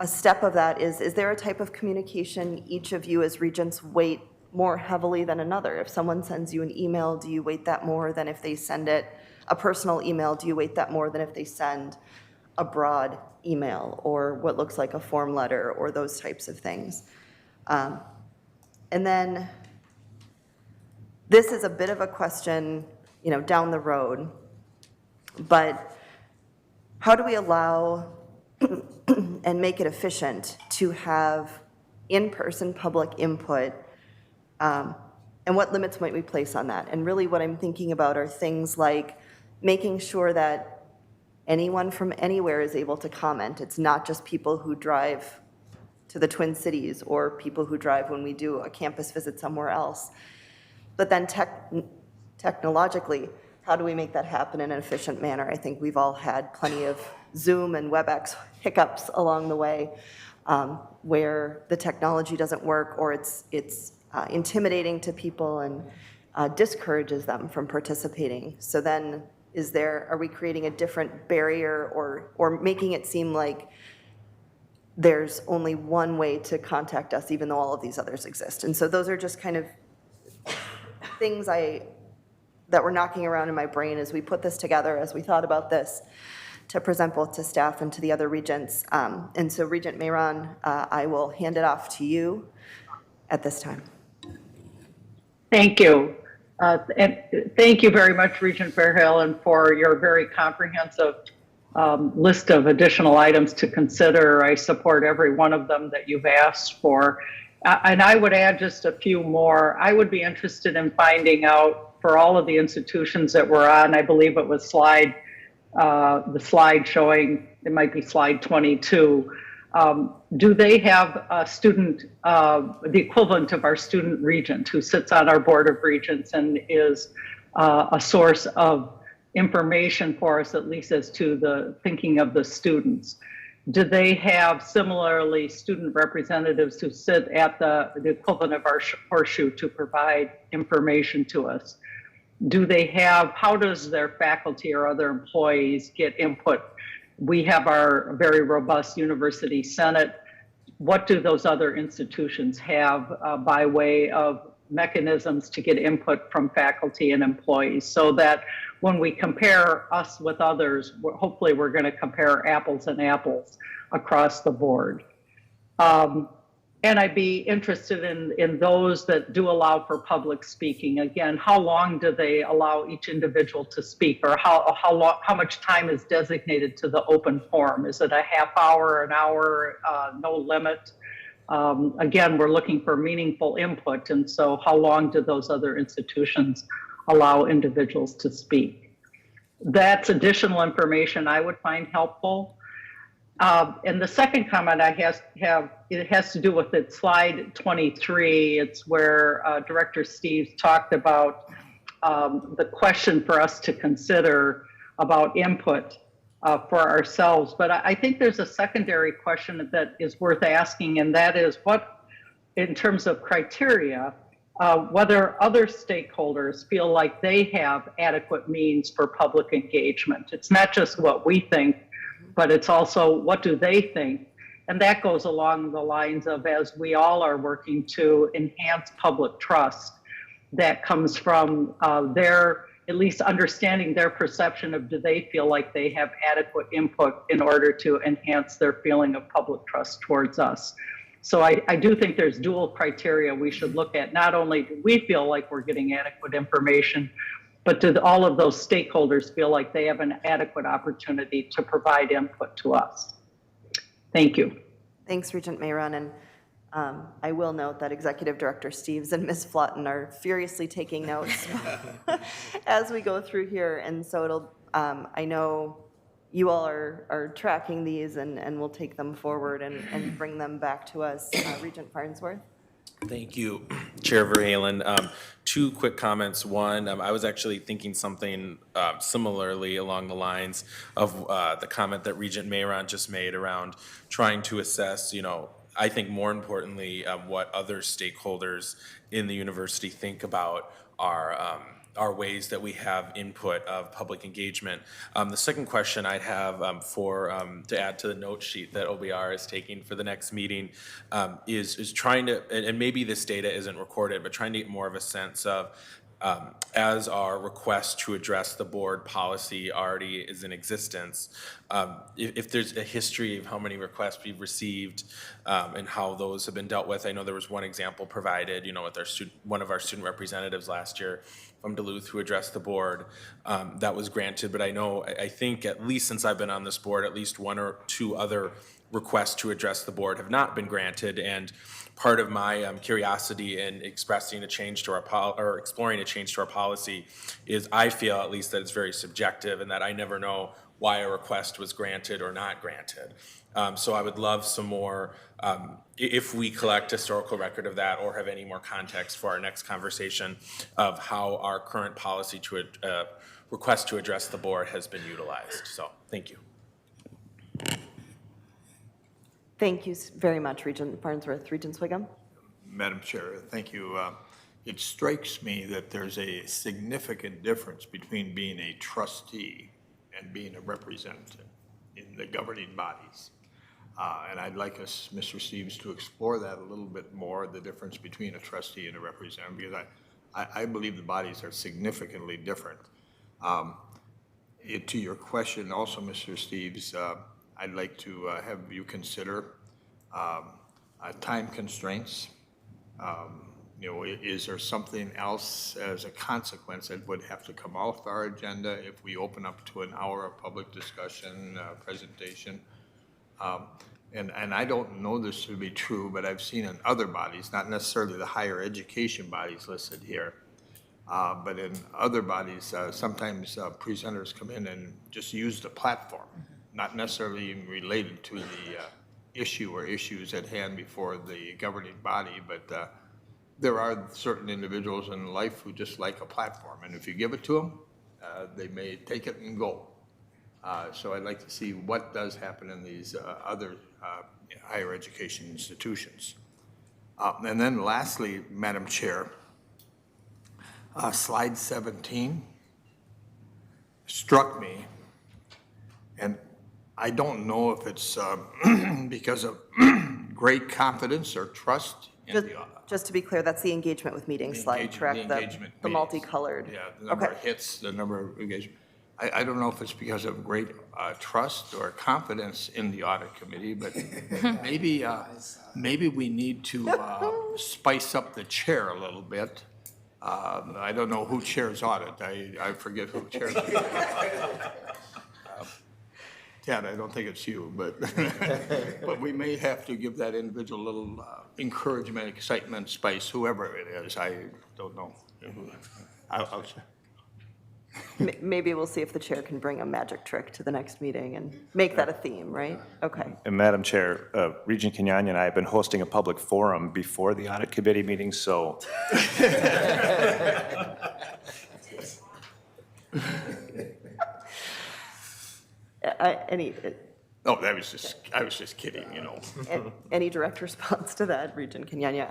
a step of that is there a type of communication each of you as Regents weight more heavily than another? If someone sends you an email, do you weight that more than if they send it, a personal email, do you weight that more than if they send a broad email or what looks like a form letter or those types of things? And then this is a bit of a question, you know, down the road, but how do we allow and make it efficient to have in-person public input, and what limits might we place on that? And really what I'm thinking about are things like making sure that anyone from anywhere is able to comment. It's not just people who drive to the Twin Cities or people who drive when we do a campus visit somewhere else. But then technologically, how do we make that happen in an efficient manner? I think we've all had plenty of Zoom and WebEx hiccups along the way where the technology doesn't work or it's intimidating to people and discourages them from participating. So then are we creating a different barrier or making it seem like there's only one way to contact us even though all of these others exist? And so those are just kind of things that were knocking around in my brain as we put this together, as we thought about this, to present both to staff and to the other regents. And so Regent Mayron, I will hand it off to you at this time. Thank you. And thank you very much, Regent Verheugen, for your very comprehensive list of additional items to consider. I support every one of them that you've asked for. And I would add just a few more. I would be interested in finding out for all of the institutions that we're on, I believe it was the slide showing, it might be slide 22. Do they have a student, the equivalent of our student regent who sits on our board of regents and is a source of information for us, at least as to the thinking of the students? Do they have similarly student representatives who sit at the equivalent of our horseshoe to provide information to us? Do they have, how does their faculty or other employees get input? We have our very robust university senate. What do those other institutions have by way of mechanisms to get input from faculty and employees, so that when we compare us with others, hopefully we're going to compare apples and apples across the board. And I'd be interested in those that do allow for public speaking. Again, how long do they allow each individual to speak, or how much time is designated to the open forum? Is it a half hour, an hour, no limit? Again, we're looking for meaningful input, and so how long do those other institutions allow individuals to speak? That's additional information I would find helpful. And the second comment I have, it has to do with it, slide 23. It's where Director Steeves talked about the question for us to consider about input for ourselves. But I think there's a secondary question that is worth asking, and that is what, in terms of criteria, whether other stakeholders feel like they have adequate means for public engagement. It's not just what we think, but it's also what do they think? And that goes along the lines of, as we all are working to enhance public trust, that comes from their, at least understanding their perception of, do they feel like they have adequate input in order to enhance their feeling of public trust towards us. So I do think there's dual criteria we should look at. Not only do we feel like we're getting adequate information, but do all of those stakeholders feel like they have an adequate opportunity to provide input to us? Thank you. Thanks, Regent Mayron. And I will note that Executive Director Steeves and Ms. Flotten are furiously taking notes as we go through here. And so it'll, I know you all are tracking these, and we'll take them forward and bring them back to us. Regent Farnsworth? Thank you, Chair Verhalen. Two quick comments. One, I was actually thinking something similarly along the lines of the comment that Regent Mayron just made around trying to assess, I think more importantly, what other stakeholders in the university think about our ways that we have input of public engagement. The second question I'd have to add to the note sheet that OBR is taking for the next meeting is trying to, and maybe this data isn't recorded, but trying to get more of a sense of, as our request to address the board policy already is in existence, if there's a history of how many requests we've received and how those have been dealt with. I know there was one example provided, with one of our student representatives last year from Duluth who addressed the board that was granted. But I think at least since I've been on this board, at least one or two other requests to address the board have not been granted. And part of my curiosity in expressing a change to our exploring a change to our policy is I feel at least that it's very subjective, and that I never know why a request was granted or not granted. So I would love some more, if we collect historical record of that, or have any more context for our next conversation of how our current policy to request to address the board has been utilized. So thank you. Thank you very much, Regent Farnsworth. Regent Swigum? Madam Chair, thank you. It strikes me that there's a significant difference between being a trustee and being a representative in the governing bodies. And I'd like us, Mr. Steeves, to explore that a little bit more, the difference between a trustee and a representative, because I believe the bodies are significantly different. To your question also, Mr. Steeves, I'd like to have you consider time constraints. Is there something else as a consequence that would have to come off our agenda if we open up to an hour of public discussion, presentation? and I don't know this to be true, but I've seen in other bodies, not necessarily the higher education bodies listed here, but in other bodies, sometimes presenters come in and just use the platform, not necessarily even related to the issue or issues at hand before the governing body, but there are certain individuals in life who just like a platform, and if you give it to them, they may take it and go. So I'd like to see what does happen in these other higher education institutions. And then lastly, Madam Chair, slide 17 struck me, and I don't know if it's because of great confidence or trust in the Just to be clear, that's the engagement with meetings slide, correct? The engagement The meetings. multicolored. Yeah, the number Okay. of hits, the number of engagement. I don't know if it's because of great trust or confidence in the audit committee, but maybe we need to spice up the chair a little bit. I don't know who chairs audit. I forget who chairs it. Ted, I don't think it's you, but but we may have to give that individual a little encouragement, excitement, spice, whoever it is. I don't know. I'll Maybe we'll see if the chair can bring a magic trick to the next meeting and make that a theme, right? Okay. And Madam Chair, Regent Kenyanya and I have been hosting a public forum before the audit committee meeting, so. Oh, I was just kidding, you know. Any direct response to that, Regent Kenyanya?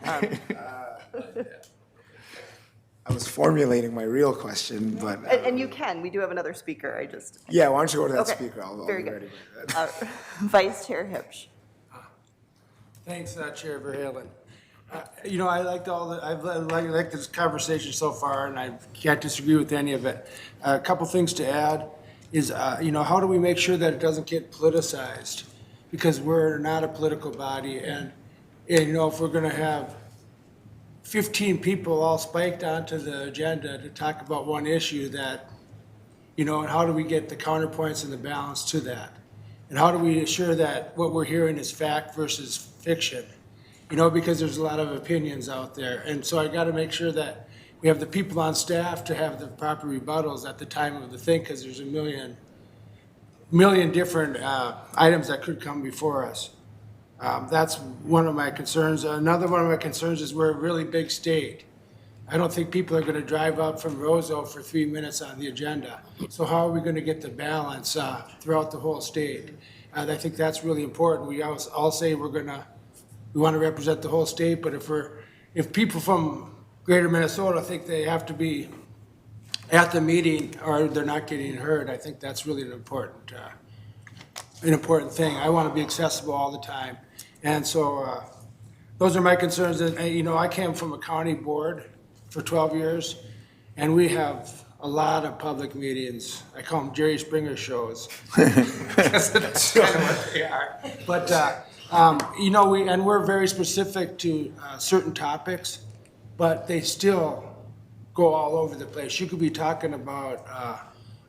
I was formulating my real question, but. And you can, we do have another speaker, I just. Yeah, why don't you go to that Okay, speaker? I'll very be good. ready for that. Vice Chair Hipsch. Thanks, Chair Verhalen. You know, I liked I've liked this conversation so far, and I can't disagree with any of it. A couple things to add is, you know, how do we make sure that it doesn't get politicized? Because we're not a political body, and you know, if we're gonna have 15 people all spiked onto the agenda to talk about one issue that, you know, and how do we get the counterpoints and the balance to that? And how do we ensure that what we're hearing is fact versus fiction? You know, because there's a lot of opinions out there. And so I got to make sure that we have the people on staff to have the proper rebuttals at the time of the thing, because there's a million different items that could come before us. That's one of my concerns. Another one of my concerns is we're a really big state. I don't think people are going to drive up from Roseau for 3 minutes on the agenda. So how are we going to get the balance throughout the whole state? I think that's really important. We all say we want to represent the whole state, but if people from Greater Minnesota think they have to be at the meeting or they're not getting heard, I think that's really an important thing. I want to be accessible all the time. And so those are my concerns. And, you know, I came from a county board for 12 years, and we have a lot of public meetings. I call them Jerry Springer shows. That's kind of what they are. But, you know, we're very specific to certain topics, but they still go all over the place. You could be talking about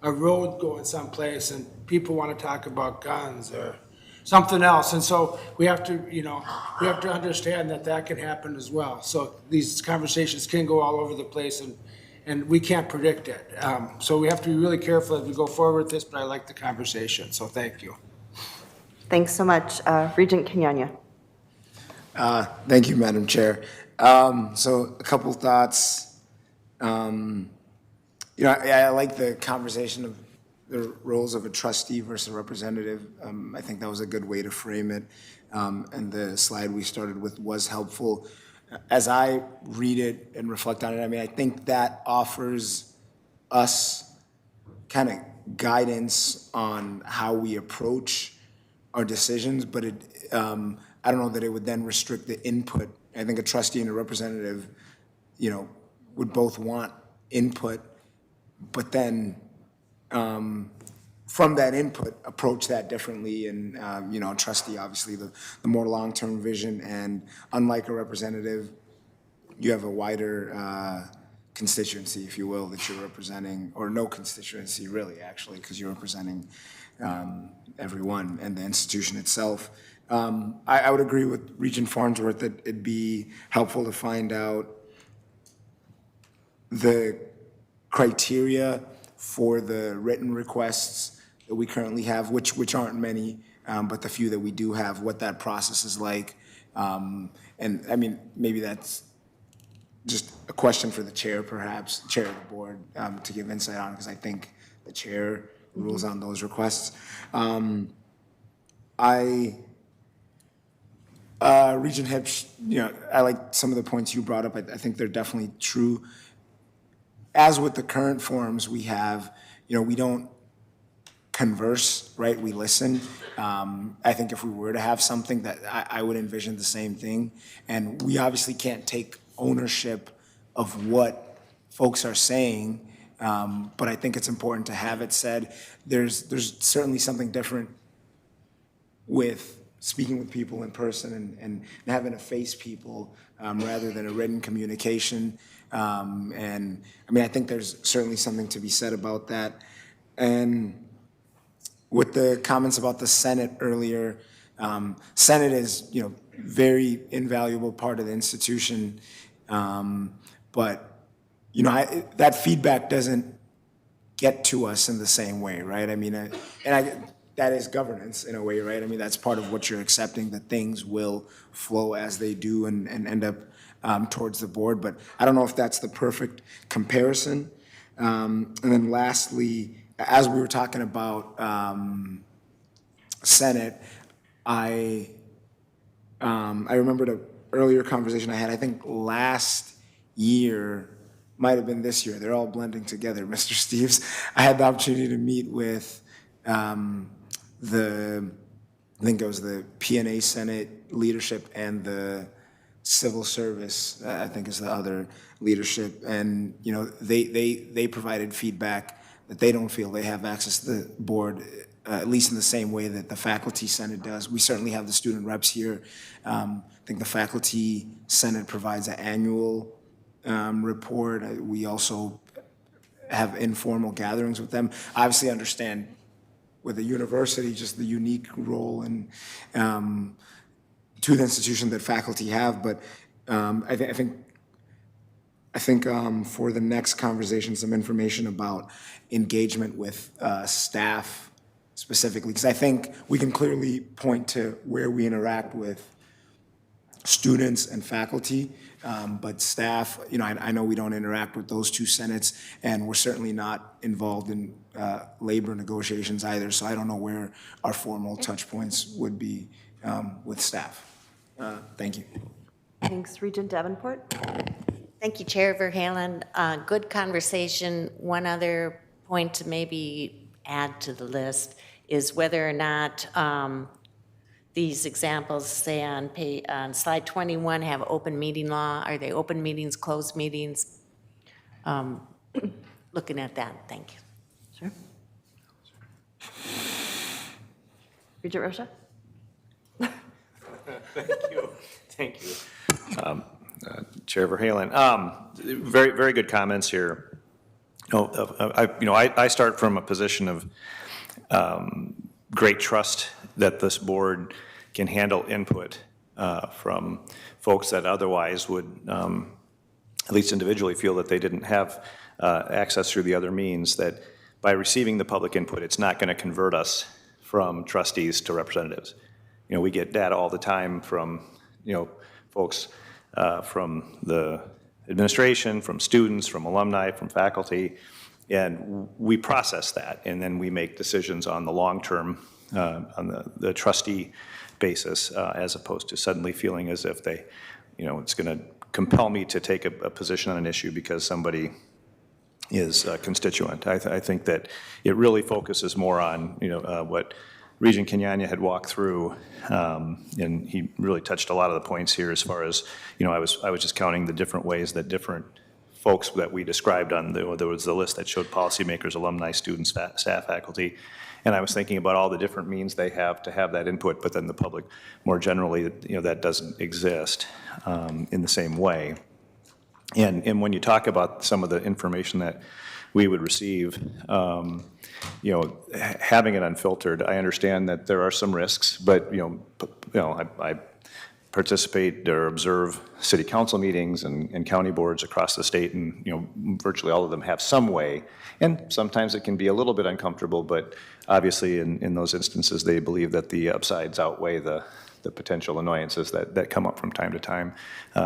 a road going someplace, and people want to talk about guns or something else. And so we have to, you know, we have to understand that that can happen as well. So these conversations can go all over the place, and we can't predict it. So we have to be really careful as we go forward with this, but I like the conversation, so thank you. Thanks so much. Regent Kenyanya. Thank you, Madam Chair. So a couple thoughts. You know, I like the conversation of the roles of a trustee versus a representative. I think that was a good way to frame it. And the slide we started with was helpful. As I read it and reflect on it, I mean, I think that offers us kind of guidance on how we approach our decisions, but I don't know that it would then restrict the input. I think a trustee and a representative, you know, would both want input, but then from that input, approach that differently. And, you know, a trustee, obviously, the more long-term vision, and unlike a representative, you have a wider constituency, if you will, that you're representing, or no constituency really, actually, because you're representing everyone and the institution itself. I would agree with Regent Farnsworth that it'd be helpful to find out the criteria for the written requests that we currently have, which aren't many, but the few that we do have, what that process is like. And I mean, maybe that's just a question for the chair, perhaps, chair of the board, to give insight on, because I think the chair rules on those requests. Regent Hipsch, I like some of the points you brought up. I think they're definitely true. As with the current forums we have, we don't converse, right? We listen. I think if we were to have something that I would envision the same thing. And we obviously can't take ownership of what folks are saying, but I think it's important to have it said. There's certainly something different with speaking with people in person and having to face people rather than a written communication. And I mean, I think there's certainly something to be said about that. And with the comments about the Senate earlier, Senate is, very invaluable part of the institution. But, that feedback doesn't get to us in the same way, right? I mean, that is governance in a way, right? I mean, that's part of what you're accepting, that things will flow as they do and end up towards the board. But I don't know if that's the perfect comparison. And then lastly, as we were talking about Senate, I remembered an earlier conversation I had, I think last year, might have been this year, they're all blending together, Mr. Steves. I had the opportunity to meet with I think it was the P&A Senate leadership and the Civil Service, I think is the other leadership. And, they provided feedback that they don't feel they have access to the board, at least in the same way that the Faculty Senate does. We certainly have the student reps here. I think the Faculty Senate provides an annual report. We also have informal gatherings with them. I obviously understand with a university, just the unique role and to the institution that faculty have, but I think for the next conversation, some information about engagement with staff specifically, because I think we can clearly point to where we interact with students and faculty, but staff, I know we don't interact with those two senates, and we're certainly not involved in labor negotiations either, so I don't know where our formal touch points would be with staff. Thank you. Thanks, Regent Davenport. Thank you, Chair Verhalen. Good conversation. One other point to maybe add to the list is whether or not these examples, say on slide 21, have open meeting law. Are they open meetings, closed meetings? Looking at that, thank you. Sure. Regent Rosha? Thank you. Chair Verhalen. Very, very good comments here. I start from a position of great trust that this board can handle input from folks that otherwise would, at least individually, feel that they didn't have access through the other means, that by receiving the public input, it's not going to convert us from trustees to representatives. We get data all the time from, folks from the administration, from students, from alumni, from faculty, and we process that, and then we make decisions on the long term, on the trustee basis, as opposed to suddenly feeling as if they, it's going to compel me to take a position on an issue because somebody is a constituent. I think that it really focuses more on, what Regent Kenyanya had walked through, and he really touched a lot of the points here as far as, I was just counting the different ways that different folks that we described on, there was the list that showed policymakers, alumni, students, staff, faculty, and I was thinking about all the different means they have to have that input, but then the public more generally, that doesn't exist in the same way. And when you talk about some of the information that we would receive, having it unfiltered, I understand that there are some risks, but, I participate or observe city council meetings and county boards across the state, and, virtually all of them have some way. And sometimes it can be a little bit uncomfortable, but obviously in those instances, they believe that the upsides outweigh the potential annoyances that come up from time to time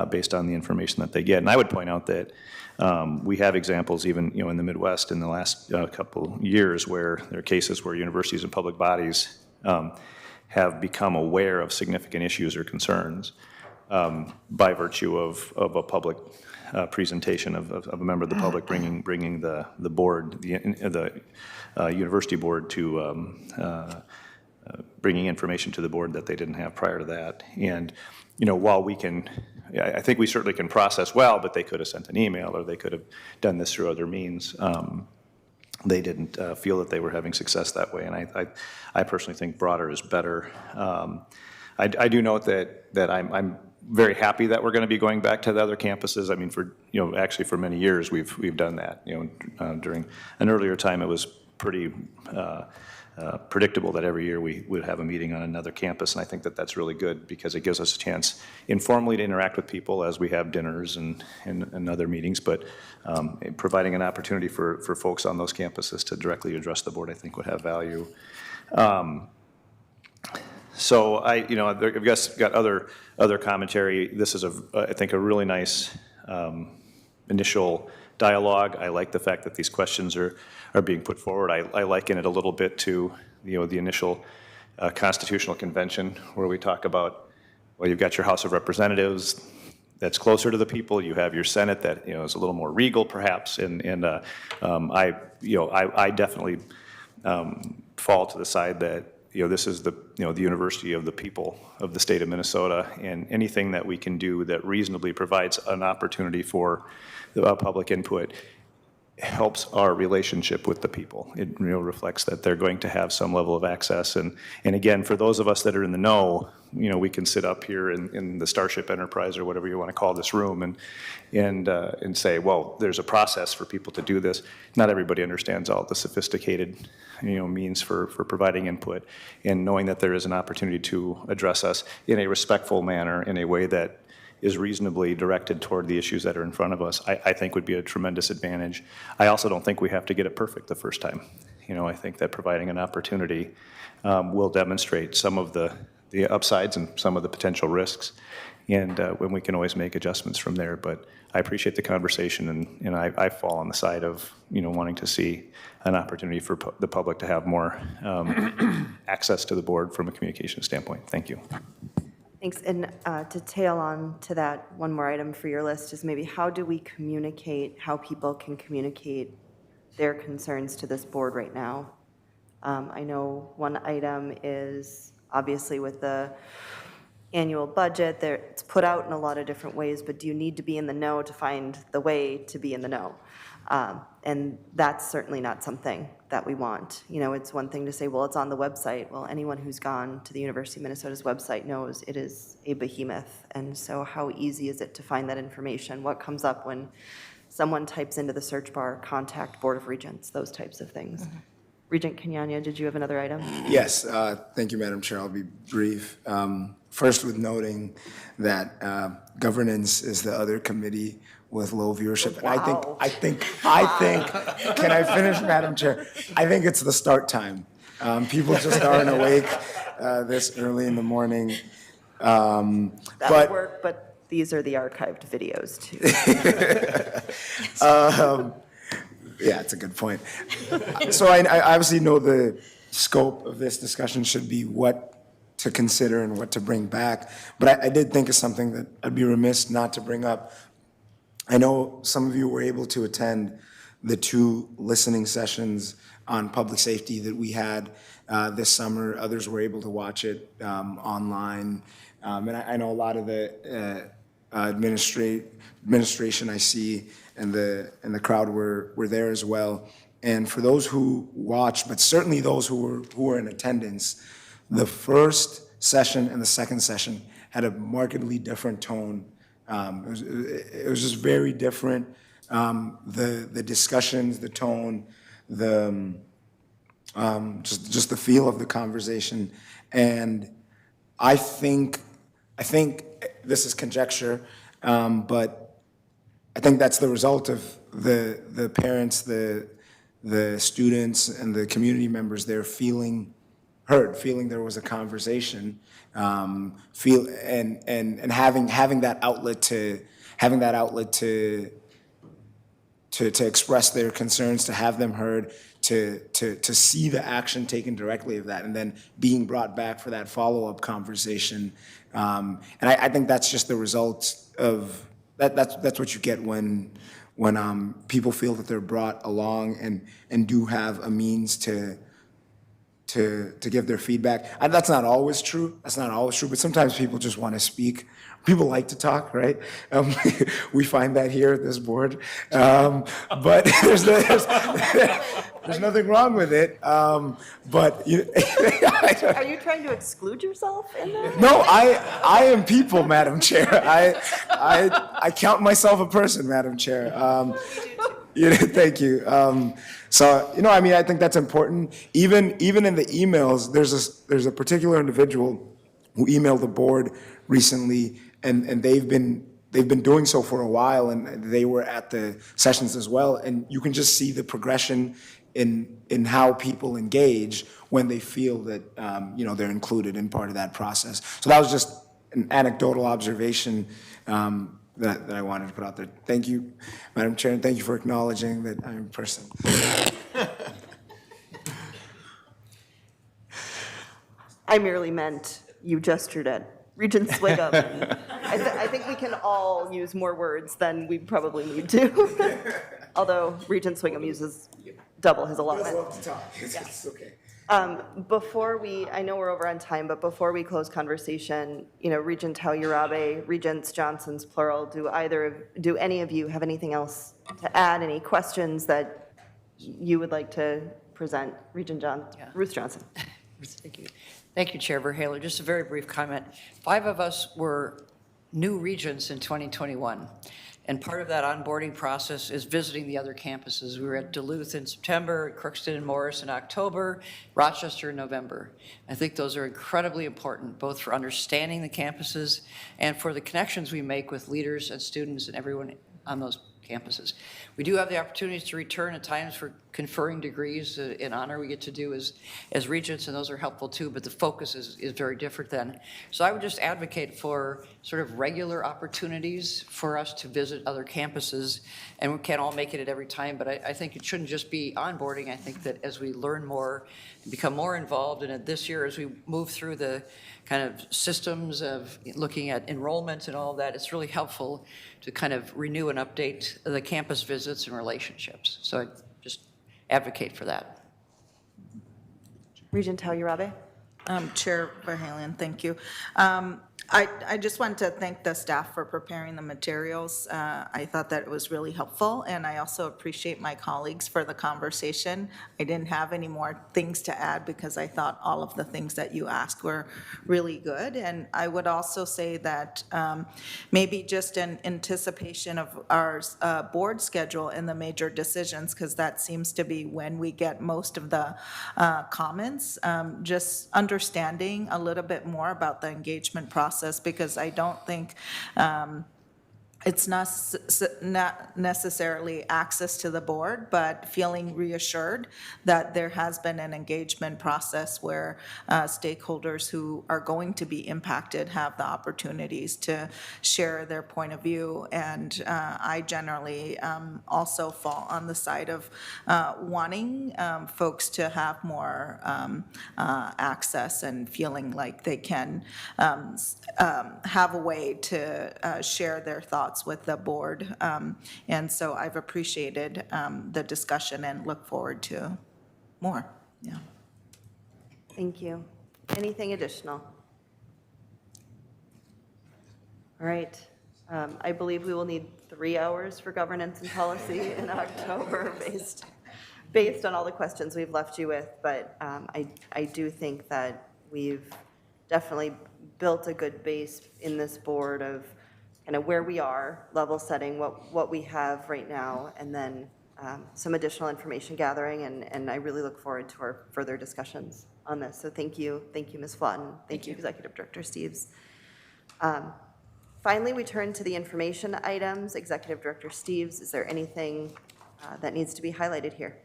based on the information that they get. And I would point out that we have examples even, in the Midwest in the last couple years where there are cases where universities and public bodies have become aware of significant issues or concerns by virtue of a public presentation of a member of the public bringing the board, the university board to bringing information to the board that they didn't have prior to that. And, while we can, I think we certainly can process well, but they could have sent an email or they could have done this through other means. They didn't feel that they were having success that way, and I personally think broader is better. I do note that I'm very happy that we're going to be going back to the other campuses. I mean, actually for many years we've done that. During an earlier time, it was pretty predictable that every year we would have a meeting on another campus, and I think that that's really good because it gives us a chance informally to interact with people as we have dinners and other meetings, but providing an opportunity for folks on those campuses to directly address the board, I think would have value. So I've got other commentary. This is I think a really nice initial dialogue. I like the fact that these questions are being put forward. I liken it a little bit to, the initial constitutional convention where we talk about, well, you've got your House of Representatives that's closer to the people. You have your Senate that, is a little more regal perhaps. And I definitely fall to the side that, this is the university of the people of the state of Minnesota, and anything that we can do that reasonably provides an opportunity for the public input helps our relationship with the people. It reflects that they're going to have some level of access. And again, for those of us that are in the know, we can sit up here in the Starship Enterprise or whatever you want to call this room and say, well, there's a process for people to do this. Not everybody understands all the sophisticated means for providing input, and knowing that there is an opportunity to address us in a respectful manner, in a way that is reasonably directed toward the issues that are in front of us, I think would be a tremendous advantage. I also don't think we have to get it perfect the first time. I think that providing an opportunity will demonstrate some of the upsides and some of the potential risks, and when we can always make adjustments from there. But I appreciate the conversation, and I fall on the side of wanting to see an opportunity for the public to have more access to the board from a communication standpoint. Thank you. Thanks. And to tail on to that, one more item for your list is maybe how do we communicate, how people can communicate their concerns to this board right now? I know one item is obviously with the annual budget, it's put out in a lot of different ways, but do you need to be in the know to find the way to be in the know? And that's certainly not something that we want. It's one thing to say, well, it's on the website. Well, anyone who's gone to the University of Minnesota's website knows it is a behemoth. And so how easy is it to find that information? What comes up when someone types into the search bar, contact Board of Regents, those types of things? Mm-hmm. Regent Kenyanya, did you have another item? Yes, thank you, Madam Chair. I'll be brief. First, with noting that governance is the other committee with low viewership. And Wow. I think, can I finish, Madam Chair? I think it's the start time. People just aren't awake this early in the morning. That would work, but these are the archived videos too. Yeah, it's a good point. So I obviously know the scope of this discussion should be what to consider and what to bring back, but I did think of something that I'd be remiss not to bring up. I know some of you were able to attend the 2 listening sessions on public safety that we had this summer. Others were able to watch it online. And I know a lot of the administration I see and the crowd were there as well. And for those who watched, but certainly those who were in attendance, the first session and the second session had a markedly different tone It was just very different. The discussions, the tone, just the feel of the conversation. And I think this is conjecture, but I think that's the result of the parents, the students, and the community members there feeling heard, feeling there was a conversation, and having that outlet to express their concerns, to have them heard, to see the action taken directly of that, and then being brought back for that follow-up conversation. And I think that's just the result of, that's what you get when people feel that they're brought along and do have a means to give their feedback. And that's not always true. That's not always true, but sometimes people just want to speak. People like to talk, right? We find that here at this board. But there's nothing wrong with it. But Are you trying to exclude yourself in that? no, I am people, Madam Chair. I count myself a person, Madam Chair. Thank you. So, I mean, I think that's important. Even in the emails, there's a particular individual who emailed the board recently, and they've been doing so for a while, and they were at the sessions as well. And you can just see the progression in how people engage when they feel that they're included in part of that process. So that was just an anecdotal observation that I wanted to put out there. Thank you, Madam Chair, and thank you for acknowledging that I'm a person. I merely meant you gestured at Regent Swigum. I think we can all use more words than we probably need to. Although Regent Swigum uses double his allotment. It's okay. I know we're over on time, but before we close conversation, Regent Hauyarabe, Regents Johnson's plural, do any of you have anything else to add, any questions that you would like to present? Ruth Johnson. Thank you. Thank you, Chair Verhaler. Just a very brief comment. 5 of us were new regents in 2021. And part of that onboarding process is visiting the other campuses. We were at Duluth in September, Crookston and Morris in October, Rochester in November. I think those are incredibly important, both for understanding the campuses and for the connections we make with leaders and students and everyone on those campuses. We do have the opportunities to return at times for conferring degrees in honor we get to do as regents, and those are helpful too, but the focus is very different then. So I would just advocate for sort of regular opportunities for us to visit other campuses, and we can't all make it at every time, but I think it shouldn't just be onboarding. I think that as we learn more and become more involved, and this year as we move through the kind of systems of looking at enrollment and all of that, it's really helpful to kind of renew and update the campus visits and relationships. So I just advocate for that. Regent Hauyarabe. Chair Verhaelen, thank you. I just want to thank the staff for preparing the materials. I thought that it was really helpful, and I also appreciate my colleagues for the conversation. I didn't have any more things to add because I thought all of the things that you asked were really good. And I would also say that maybe just in anticipation of our board schedule and the major decisions, because that seems to be when we get most of the comments, just understanding a little bit more about the engagement process, because I don't think it's not necessarily access to the board, but feeling reassured that there has been an engagement process where stakeholders who are going to be impacted have the opportunities to share their point of view. And I generally also fall on the side of wanting folks to have more access and feeling like they can have a way to share their thoughts with the board. And so I've appreciated the discussion and look forward to more. Yeah. Thank you. Anything additional? All right. I believe we will need 3 hours for governance and policy in October based on all the questions we've left you with. But I do think that we've definitely built a good base in this board of kind of where we are, level setting, what we have right now, and then some additional information gathering, and I really look forward to our further discussions on this. So thank you, Ms. Flaughton. Thank you, Executive Director Steves. Finally, we turn to the information items. Executive Director Steves, is there anything that needs to be highlighted here?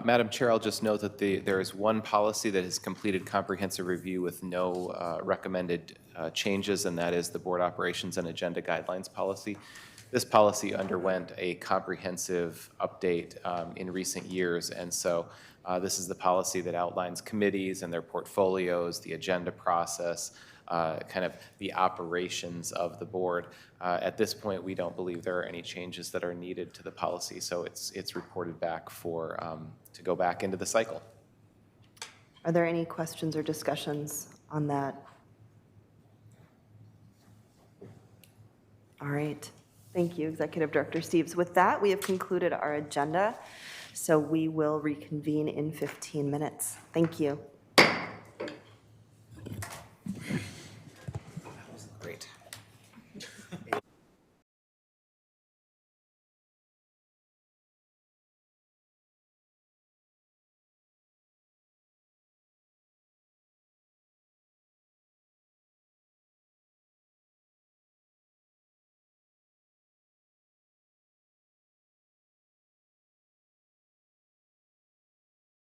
Madam Chair, I'll just note that there is one policy that has completed comprehensive review with no recommended changes, and that is the Board Operations and Agenda Guidelines policy. This policy underwent a comprehensive update in recent years, and so this is the policy that outlines committees and their portfolios, the agenda process, kind of the operations of the board. At this point, we don't believe there are any changes that are needed to the policy, so it's reported back for to go back into the cycle. Are there any questions or discussions on that? All right. Thank you, Executive Director Steves. With that, we have concluded our agenda, so we will reconvene in 15 minutes. Thank you.